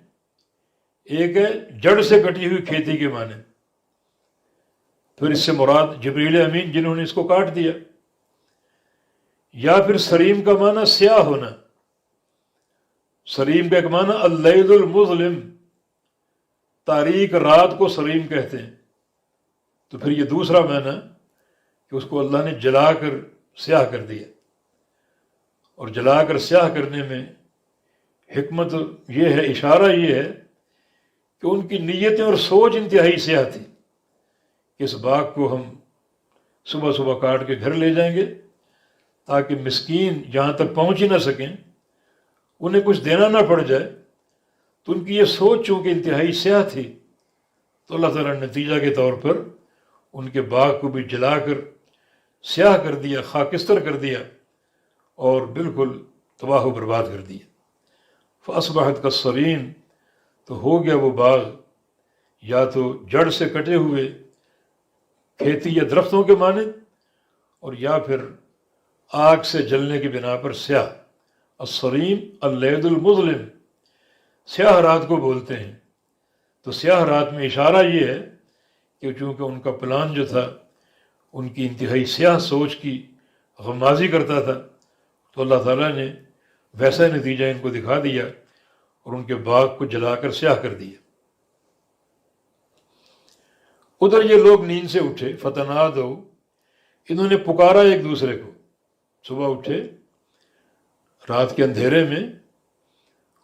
ایک ہے جڑ سے کٹی ہوئی کھیتی کے معنی، پھر اس سے مراد جبریل امین جنہوں نے اس کو کاٹ دیا، یا پھر سریم کا معنی سیاہ ہونا، سریم کا ایک معنی اللیل المظلم، تاریک رات کو سریم کہتے ہیں، تو پھر یہ دوسرا معنی کہ اس کو اللہ نے جلا کر سیاہ کر دیا، اور جلا کر سیاہ کرنے میں حکمت یہ ہے، اشارہ یہ ہے کہ ان کی نیتیں اور سوچ انتہائی سیاہ تھی کہ اس باغ کو ہم صبح صبح کاٹ کے گھر لے جائیں گے تاکہ مسکین جہاں تک پہنچ ہی نہ سکیں، انہیں کچھ دینا نہ پڑ جائے۔ تو ان کی یہ سوچ چونکہ انتہائی سیاہ تھی، تو اللہ تعالیٰ نے نتیجہ کے طور پر ان کے باغ کو بھی جلا کر سیاہ کر دیا، خاکستر کر دیا، اور بالکل تباہ و برباد کر دیا۔ فاصبحت کالصریم، تو ہو گیا وہ باغ یا تو جڑ سے کٹے ہوئے کھیتی یا درختوں کے مانند، اور یا پھر آگ سے جلنے کی بنا پر سیاہ۔ الصریم اللیل المظلم، سیاہ رات کو بولتے ہیں، تو سیاہ رات میں اشارہ یہ ہے کہ چونکہ ان کا پلان جو تھا ان کی انتہائی سیاہ سوچ کی غمازی کرتا تھا، تو اللہ تعالیٰ نے ویسا نتیجہ ان کو دکھا دیا اور ان کے باغ کو جلا کر سیاہ کر دیا۔ ادھر یہ لوگ نیند سے اٹھے، فتنادوا، انہوں نے پکارا ایک دوسرے کو، صبح اٹھے رات کے اندھیرے میں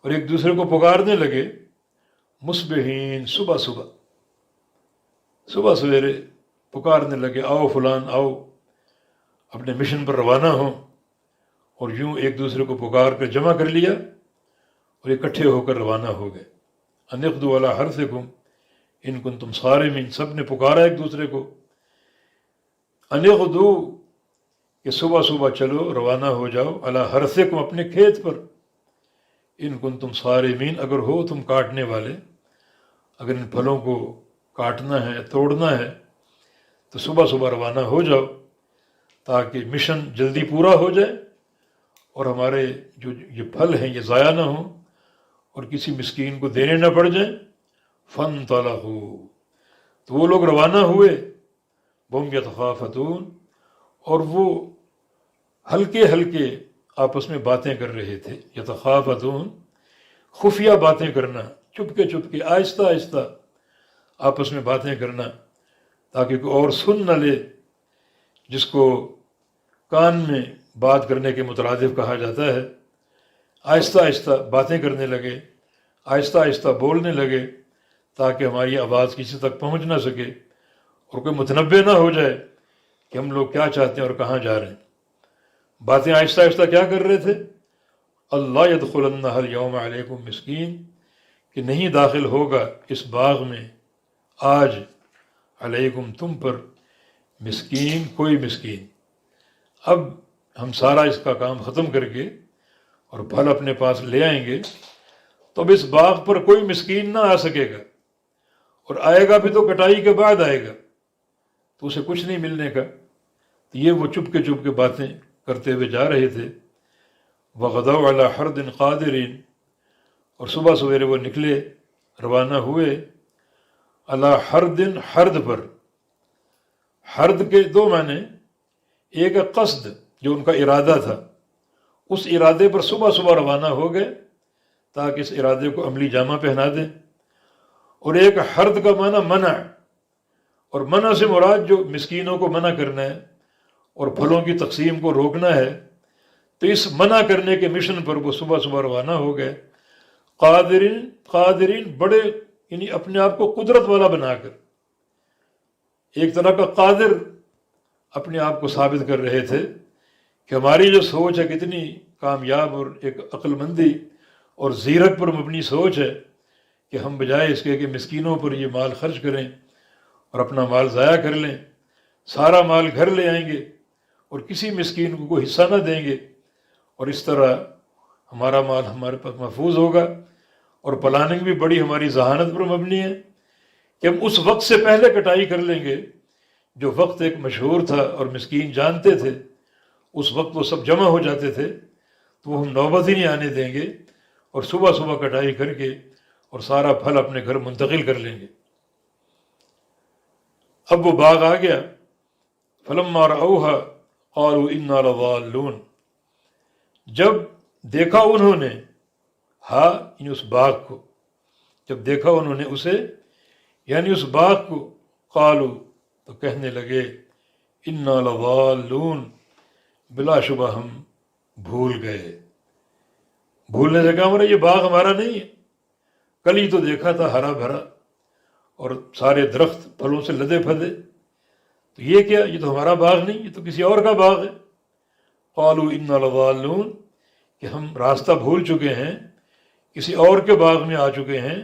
اور ایک دوسرے کو پکارنے لگے مصبحین، صبح صبح، صبح سویرے پکارنے لگے آؤ فلان آؤ، اپنے مشن پر روانہ ہوں، اور یوں ایک دوسرے کو پکار کر جمع کر لیا اور اکٹھے ہو کر روانہ ہو گئے۔ ان اغدوا علی حرثکم ان کنتم صارمین، سب نے پکارا ایک دوسرے کو، ان اغدو کہ صبح صبح چلو، روانہ ہو جاؤ، علی حرثکم اپنے کھیت پر، ان کنتم صارمین اگر ہو تم کاٹنے والے، اگر ان پھلوں کو کاٹنا ہے توڑنا ہے تو صبح صبح روانہ ہو جاؤ تاکہ مشن جلدی پورا ہو جائے اور ہمارے جو یہ پھل ہیں یہ ضائع نہ ہوں اور کسی مسکین کو دینے نہ پڑ جائیں۔ فانطلقوا، تو وہ لوگ روانہ ہوئے، وہم یتخافتون، اور وہ ہلکے ہلکے آپس میں باتیں کر رہے تھے۔ یتخافتون، خفیہ باتیں کرنا، چپکے چپکے، آہستہ آہستہ آپس میں باتیں کرنا تاکہ کوئی اور سن نہ لے، جس کو کان میں بات کرنے کے مترادف کہا جاتا ہے۔ آہستہ آہستہ باتیں کرنے لگے، آہستہ آہستہ بولنے لگے تاکہ ہماری آواز کسی تک پہنچ نہ سکے اور کوئی متنبع نہ ہو جائے کہ ہم لوگ کیا چاہتے ہیں اور کہاں جا رہے ہیں۔ باتیں آہستہ آہستہ کیا کر رہے تھے؟ اللہ یدخلنہ الیوم علیکم مسکین، کہ نہیں داخل ہوگا اس باغ میں آج علیکم تم پر مسکین، کوئی مسکین۔ اب ہم سارا اس کا کام ختم کر کے اور پھل اپنے پاس لے آئیں گے تو اب اس باغ پر کوئی مسکین نہ آ سکے گا، اور آئے گا بھی تو کٹائی کے بعد آئے گا تو اسے کچھ نہیں ملنے کا۔ تو یہ وہ چپ کے باتیں کرتے ہوئے جا رہے تھے۔ وغدوا علی حرد قادرین، اور صبح سویرے وہ نکلے، روانہ ہوئے، علی حرد، حرد پر۔ حرد کے دو معنی، ایک ہے قصد، جو ان کا ارادہ تھا، اس ارادے پر صبح صبح روانہ ہو گئے تاکہ اس ارادے کو عملی جامہ پہنا دیں، اور ایک حرد کا معنی منع، اور منع سے مراد جو مسکینوں کو منع کرنا ہے اور پھلوں کی تقسیم کو روکنا ہے، تو اس منع کرنے کے مشن پر وہ صبح صبح روانہ ہو گئے۔ قادرین بڑے، یعنی اپنے آپ کو قدرت والا بنا کر، ایک طرح کا قادر اپنے آپ کو ثابت کر رہے تھے کہ ہماری جو سوچ ہے کتنی کامیاب اور ایک عقل مندی اور زیرت پر مبنی سوچ ہے کہ ہم بجائے اس کے کہ مسکینوں پر یہ مال خرچ کریں اور اپنا مال ضائع کر لیں، سارا مال گھر لے آئیں گے اور کسی مسکین کو کوئی حصہ نہ دیں گے، اور اس طرح ہمارا مال ہمارے پاس محفوظ ہوگا۔ اور پلاننگ بھی بڑی ہماری ذہانت پر مبنی ہے کہ ہم اس وقت سے پہلے کٹائی کر لیں گے، جو وقت ایک مشہور تھا اور مسکین جانتے تھے، اس وقت وہ سب جمع ہو جاتے تھے، تو وہ ہم نوبت ہی نہیں آنے دیں گے اور صبح صبح کٹائی کر کے اور سارا پھل اپنے گھر منتقل کر لیں گے۔ اب وہ باغ آ گیا، فلما رأوها قالوا انا لضالون، جب دیکھا انہوں نے، ہاں یعنی اس باغ کو، جب دیکھا انہوں نے اسے یعنی اس باغ کو، قالوا تو کہنے لگے انا لضالون، بلا شبہ ہم بھول گئے۔ بھولنے سے کیا مراد، یہ باغ ہمارا نہیں ہے، کل ہی تو دیکھا تھا ہرا بھرا اور سارے درخت پھلوں سے لدے پھدے، تو یہ کیا، یہ تو ہمارا باغ نہیں، یہ تو کسی اور کا باغ ہے۔ قالوا انا لضالون، کہ ہم راستہ بھول چکے ہیں، کسی اور کے باغ میں آ چکے ہیں،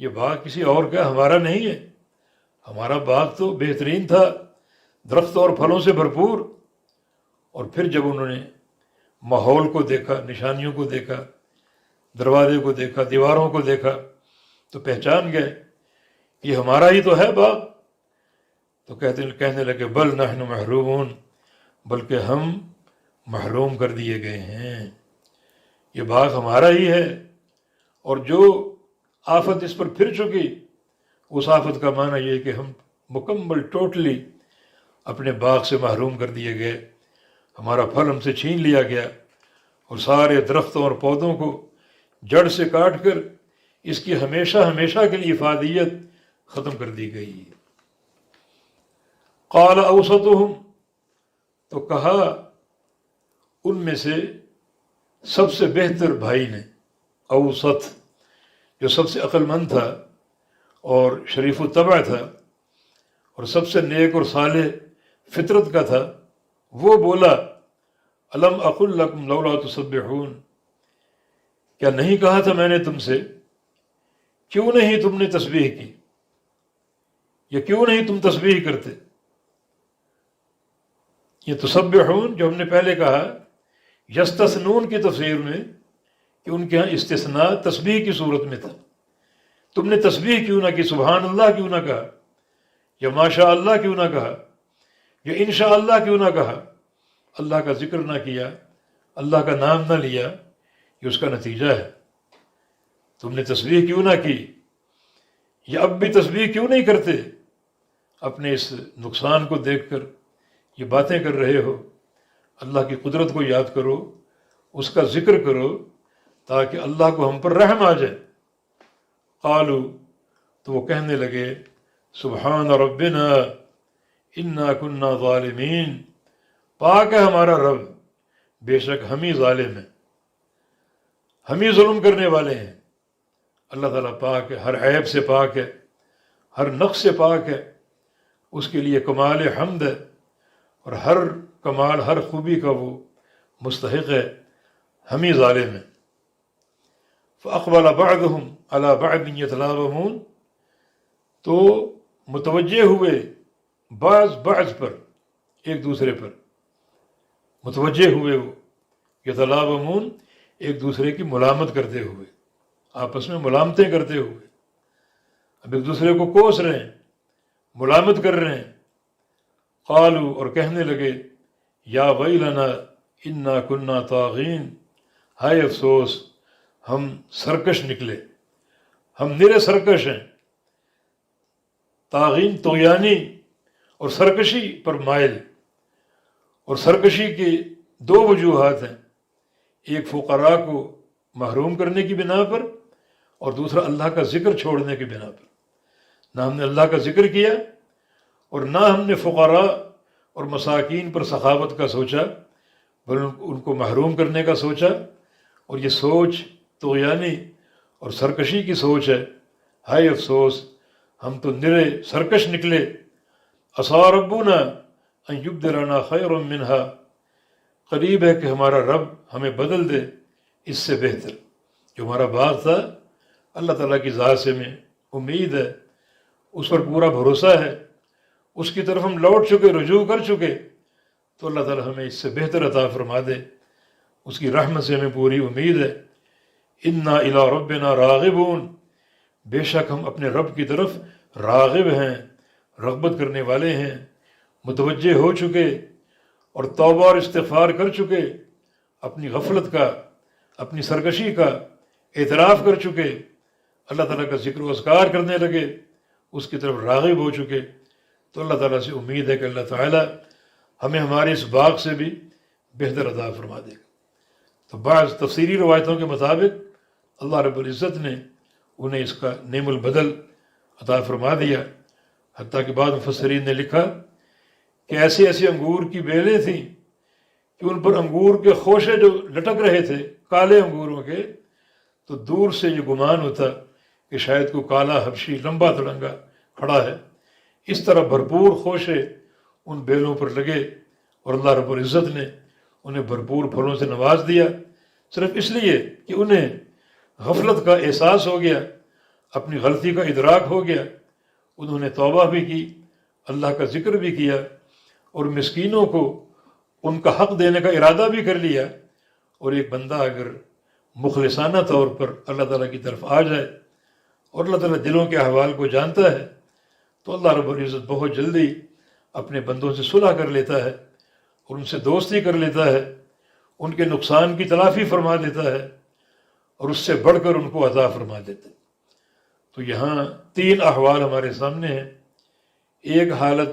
یہ باغ کسی اور کا، ہمارا نہیں ہے، ہمارا باغ تو بہترین تھا، درخت اور پھلوں سے بھرپور۔ اور پھر جب انہوں نے ماحول کو دیکھا، نشانیوں کو دیکھا، دروازے کو دیکھا، دیواروں کو دیکھا، تو پہچان گئے یہ ہمارا ہی تو ہے باغ۔ تو کہنے لگے بل نحن محرومون، بلکہ ہم محروم کر دیے گئے ہیں، یہ باغ ہمارا ہی ہے۔ اور جو آفت اس پر پھر چکی، اس آفت کا معنی یہ کہ ہم مکمل ٹوٹلی اپنے باغ سے محروم کر دیے گئے، ہمارا پھل ہم سے چھین لیا گیا، اور سارے درختوں اور پودوں کو جڑ سے کاٹ کر اس کی ہمیشہ ہمیشہ کے لیے افادیت ختم کر دی گئی۔ قال اوسطہم، تو کہا ان میں سے سب سے بہتر بھائی نے، اوسط، جو سب سے عقل مند تھا اور شریف الطبع تھا اور سب سے نیک اور صالح فطرت کا تھا، وہ بولا الم اقل لکم لولا تسبحون، کیا نہیں کہا تھا میں نے تم سے، کیوں نہیں تم نے تسبیح کی، یا کیوں نہیں تم تسبیح کرتے؟ یہ تسبحون جو ہم نے پہلے کہا یستثنون کی تفسیر میں کہ ان کے ہاں استثناء تسبیح کی صورت میں تھا، تم نے تسبیح کیوں نہ کی، سبحان اللہ کیوں نہ کہا، یا ماشاء اللہ کیوں نہ کہا، یا انشاء اللہ کیوں نہ کہا، اللہ کا ذکر نہ کیا، اللہ کا نام نہ لیا، یہ اس کا نتیجہ ہے۔ تم نے تسبیح کیوں نہ کی، یا اب بھی تسبیح کیوں نہیں کرتے؟ اپنے اس نقصان کو دیکھ کر یہ باتیں کر رہے ہو، اللہ کی قدرت کو یاد کرو، اس کا ذکر کرو تاکہ اللہ کو ہم پر رحم آ جائے۔ قالو، تو وہ کہنے لگے سبحان ربنا انا کنا ظالمین، پاک ہے ہمارا رب، بے شک ہم ہی ظالم ہیں، ہم ہی ظلم کرنے والے ہیں۔ اللہ تعالیٰ پاک ہے، ہر عیب سے پاک ہے، ہر نقص سے پاک ہے، اس کے لیے کمال حمد ہے، اور ہر کمال ہر خوبی کا وہ مستحق ہے، ہم ہی ظالم ہیں۔ فاقبل بعضهم على بعض يتلاومون، تو متوجہ ہوئے بعض پر، ایک دوسرے پر متوجہ ہوئے، وہ یتلاومون ایک دوسرے کی ملامت کرتے ہوئے، آپس میں ملامتیں کرتے ہوئے، اب ایک دوسرے کو کوس رہے ہیں، ملامت کر رہے ہیں۔ قالوا، اور کہنے لگے یا ویلنا انا کنا طاغین، ہائے افسوس ہم سرکش نکلے، ہم نرے سرکش ہیں۔ طاغین طغیانی اور سرکشی پر مائل، اور سرکشی کی دو وجوہات ہیں، ایک فقراء کو محروم کرنے کی بنا پر، اور دوسرا اللہ کا ذکر چھوڑنے کی بنا پر۔ نہ ہم نے اللہ کا ذکر کیا، اور نہ ہم نے فقراء اور مساکین پر سخاوت کا سوچا، بلکہ ان کو محروم کرنے کا سوچا، اور یہ سوچ طغیانی اور سرکشی کی سوچ ہے۔ ہائے افسوس ہم تو نرے سرکش نکلے۔ عسیٰ ربنا ان یبدلنا خیرا منہا، قریب ہے کہ ہمارا رب ہمیں بدل دے اس سے بہتر۔ جو ہمارا باغ تھا، اللہ تعالیٰ کی ذات سے میں امید ہے، اس پر پورا بھروسہ ہے، اس کی طرف ہم لوٹ چکے، رجوع کر چکے، تو اللہ تعالیٰ ہمیں اس سے بہتر عطا فرما دے، اس کی رحمت سے ہمیں پوری امید ہے۔ انا الی ربنا راغبون، بے شک ہم اپنے رب کی طرف راغب ہیں، رغبت کرنے والے ہیں، متوجہ ہو چکے اور توبہ اور استغفار کر چکے، اپنی غفلت کا، اپنی سرکشی کا اعتراف کر چکے، اللہ تعالیٰ کا ذکر و اذکار کرنے لگے، اس کی طرف راغب ہو چکے۔ تو اللہ تعالیٰ سے امید ہے کہ اللہ تعالیٰ ہمیں ہمارے اس باغ سے بھی بہتر عطا فرما دے گا۔ تو بعض تفسیری روایتوں کے مطابق اللہ رب العزت نے انہیں اس کا نعم البدل عطا فرما دیا، حتیٰ کہ بعض مفسرین نے لکھا کہ ایسی ایسی انگور کی بیلیں تھیں کہ ان پر انگور کے خوشے جو لٹک رہے تھے کالے انگوروں کے، تو دور سے یہ گمان ہوتا کہ شاید کوئی کالا حبشی لمبا تڑنگا کھڑا ہے۔ اس طرح بھرپور خوشے ان بیلوں پر لگے، اور اللہ رب العزت نے انہیں بھرپور پھلوں سے نواز دیا، صرف اس لیے کہ انہیں غفلت کا احساس ہو گیا، اپنی غلطی کا ادراک ہو گیا، انہوں نے توبہ بھی کی، اللہ کا ذکر بھی کیا، اور مسکینوں کو ان کا حق دینے کا ارادہ بھی کر لیا۔ اور ایک بندہ اگر مخلصانہ طور پر اللہ تعالیٰ کی طرف آ جائے، اور اللہ تعالیٰ دلوں کے احوال کو جانتا ہے، تو اللہ رب العزت بہت جلدی اپنے بندوں سے صلح کر لیتا ہے، اور ان سے دوستی کر لیتا ہے، ان کے نقصان کی تلافی فرما دیتا ہے، اور اس سے بڑھ کر ان کو عطا فرما دیتا ہے۔ تو یہاں تین احوال ہمارے سامنے ہیں۔ ایک حالت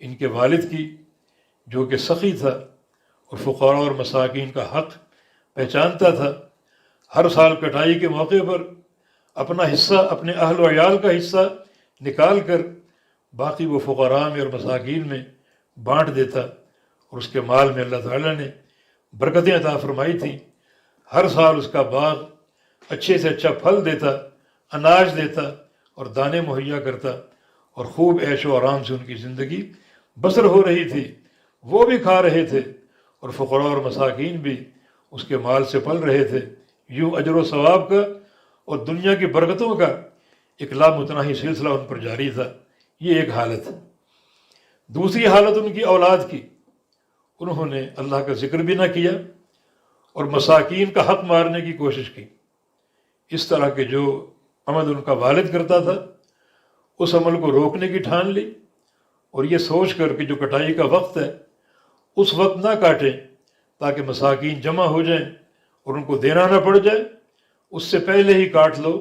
ان کے والد کی، جو کہ سخی تھا اور فقراء اور مساکین کا حق پہچانتا تھا، ہر سال کٹائی کے موقع پر اپنا حصہ، اپنے اہل و عیال کا حصہ نکال کر باقی وہ فقراء میں اور مساکین میں بانٹ دیتا، اور اس کے مال میں اللہ تعالیٰ نے برکتیں عطا فرمائی تھیں۔ ہر سال اس کا باغ اچھے سے اچھا پھل دیتا، اناج دیتا اور دانے مہیا کرتا، اور خوب عیش و آرام سے ان کی زندگی بسر ہو رہی تھی، وہ بھی کھا رہے تھے اور فقراء اور مساکین بھی اس کے مال سے پل رہے تھے۔ یوں اجر و ثواب کا اور دنیا کی برکتوں کا ایک لامتناہی سلسلہ ان پر جاری تھا۔ یہ ایک حالت ہے۔ دوسری حالت ان کی اولاد کی، انہوں نے اللہ کا ذکر بھی نہ کیا اور مساکین کا حق مارنے کی کوشش کی۔ اس طرح کے جو عمل ان کا والد کرتا تھا، اس عمل کو روکنے کی ٹھان لی، اور یہ سوچ کر کہ جو کٹائی کا وقت ہے اس وقت نہ کاٹیں تاکہ مساکین جمع ہو جائیں اور ان کو دینا نہ پڑ جائے، اس سے پہلے ہی کاٹ لو۔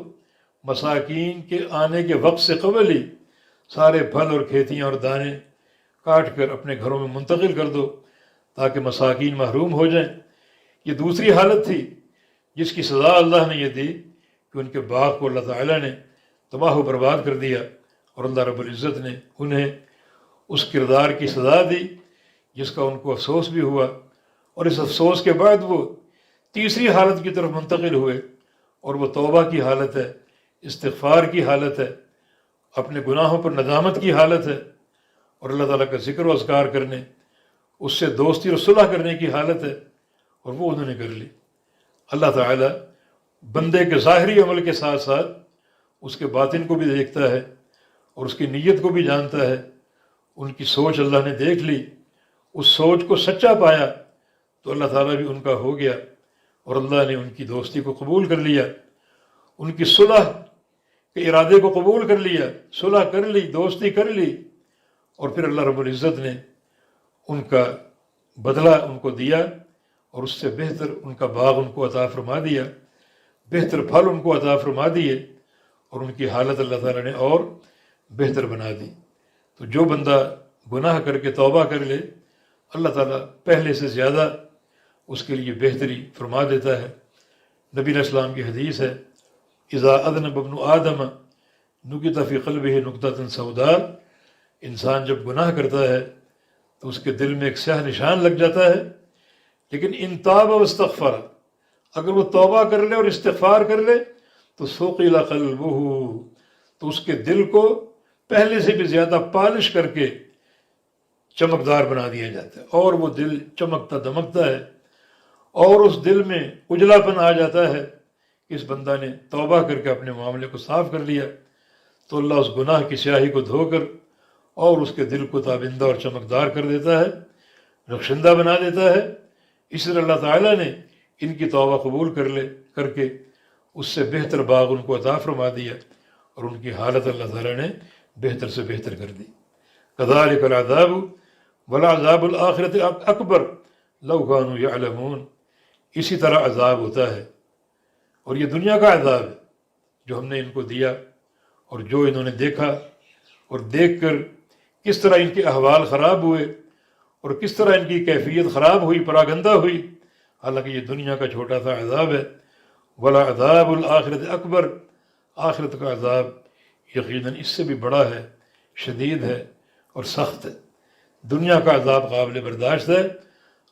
مساکین کے آنے کے وقت سے قبل ہی سارے پھل اور کھیتیاں اور دانے کاٹ کر اپنے گھروں میں منتقل کر دو تاکہ مساکین محروم ہو جائیں۔ یہ دوسری حالت تھی جس کی سزا اللہ نے یہ دی کہ ان کے باغ کو اللہ تعالیٰ نے تباہ و برباد کر دیا، اور اللہ رب العزت نے انہیں اس کردار کی سزا دی جس کا ان کو افسوس بھی ہوا، اور اس افسوس کے بعد وہ تیسری حالت کی طرف منتقل ہوئے، اور وہ توبہ کی حالت ہے، استغفار کی حالت ہے، اپنے گناہوں پر ندامت کی حالت ہے، اور اللہ تعالیٰ کا ذکر و اذکار کرنے، اس سے دوستی اور صلح کرنے کی حالت ہے، اور وہ انہوں نے کر لی۔ اللہ تعالیٰ بندے کے ظاہری عمل کے ساتھ ساتھ اس کے باطن کو بھی دیکھتا ہے اور اس کی نیت کو بھی جانتا ہے۔ ان کی سوچ اللہ نے دیکھ لی، اس سوچ کو سچا پایا تو اللہ تعالیٰ بھی ان کا ہو گیا، اور اللہ نے ان کی دوستی کو قبول کر لیا، ان کی صلح کے ارادے کو قبول کر لیا، صلح کر لی، دوستی کر لی، اور پھر اللہ رب العزت نے ان کا بدلہ ان کو دیا، اور اس سے بہتر ان کا باغ ان کو عطا فرما دیا، بہتر پھل ان کو عطا فرما دیے، اور ان کی حالت اللہ تعالیٰ نے اور بہتر بنا دی۔ تو جو بندہ گناہ کر کے توبہ کر لے، اللہ تعالیٰ پہلے سے زیادہ اس کے لیے بہتری فرما دیتا ہے۔ نبی علیہ السلام کی حدیث ہے، اذا اذنب ابن آدم نکت فی قلبہ نکتۃ سوداء، انسان جب گناہ کرتا ہے تو اس کے دل میں ایک سیاہ نشان لگ جاتا ہے، لیکن ان تاب واستغفر، اگر وہ توبہ کر لے اور استغفار کر لے تو ثقل قلبہ، تو اس کے دل کو پہلے سے بھی زیادہ پالش کر کے چمکدار بنا دیا جاتا ہے، اور وہ دل چمکتا دمکتا ہے، اور اس دل میں اجلا پن آ جاتا ہے کہ اس بندہ نے توبہ کر کے اپنے معاملے کو صاف کر لیا، تو اللہ اس گناہ کی سیاہی کو دھو کر اور اس کے دل کو تابندہ اور چمکدار کر دیتا ہے، رخشندہ بنا دیتا ہے۔ اس طرح اللہ تعالیٰ نے ان کی توبہ قبول کر کے اس سے بہتر باغ ان کو عطا فرما دیا، اور ان کی حالت اللہ تعالیٰ نے بہتر سے بہتر کر دی۔ کذالک العذاب ولعذاب الآخرۃ اکبر لو کانوا یعلمون، اسی طرح عذاب ہوتا ہے، اور یہ دنیا کا عذاب ہے جو ہم نے ان کو دیا، اور جو انہوں نے دیکھا اور دیکھ کر کس طرح ان کے احوال خراب ہوئے اور کس طرح ان کی کیفیت خراب ہوئی، پراگندہ ہوئی، حالانکہ یہ دنیا کا چھوٹا سا عذاب ہے۔ وَلَعَذَابُ الْآخِرَةِ اکبر، آخرت کا عذاب یقیناً اس سے بھی بڑا ہے، شدید ہے اور سخت ہے۔ دنیا کا عذاب قابل برداشت ہے،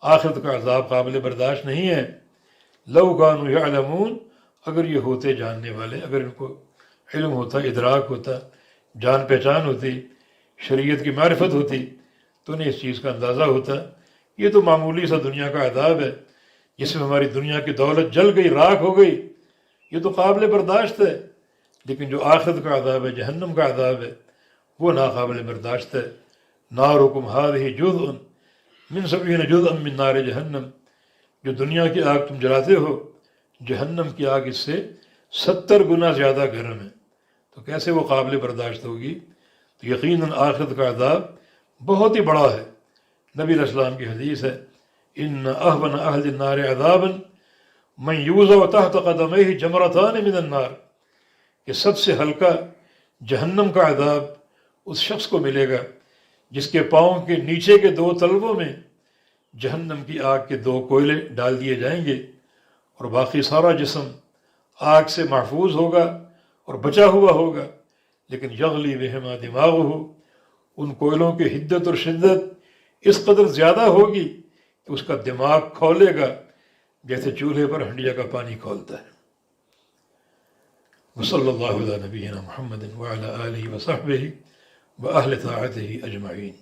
آخرت کا عذاب قابل برداشت نہیں ہے۔ لَوْ كَانُوا يَعْلَمُونَ، اگر یہ ہوتے جاننے والے، اگر ان کو علم ہوتا، ادراک ہوتا، جان پہچان ہوتی، شریعت کی معرفت ہوتی، تو انہیں اس چیز کا اندازہ ہوتا۔ یہ تو معمولی سا دنیا کا عذاب ہے جس میں ہماری دنیا کی دولت جل گئی، راکھ ہو گئی، یہ تو قابل برداشت ہے، لیکن جو آخرت کا عذاب ہے، جہنم کا عذاب ہے، وہ ناقابل برداشت ہے۔ نارکم ھذہ جزء من 70 جزءا من نار جہنم، جو دنیا کی آگ تم جلاتے ہو، جہنم کی آگ اس سے 70 گنا زیادہ گرم ہے، تو کیسے وہ قابل برداشت ہوگی؟ تو یقیناً آخرت کا عذاب بہت ہی بڑا ہے۔ نبی علیہ السلام کی حدیث ہے، ان اہون اہل النار عذابا من یوضع تحت قدمیہ جمرتان من النار، کہ سب سے ہلکا جہنم کا عذاب اس شخص کو ملے گا جس کے پاؤں کے نیچے کے 2 تلووں میں جہنم کی آگ کے 2 کوئلے ڈال دیے جائیں گے، اور باقی سارا جسم آگ سے محفوظ ہوگا اور بچا ہوا ہوگا، لیکن یغلی بہما دماغہ، ان کوئلوں کی حدت اور شدت اس قدر زیادہ ہوگی کہ اس کا دماغ کھولے گا جیسے چولہے پر ہنڈیا کا پانی کھولتا ہے۔ وصلی اللہ علی نبینا محمد وعلی آلہ وصحبہ وأہل طاعتہ اجمعین.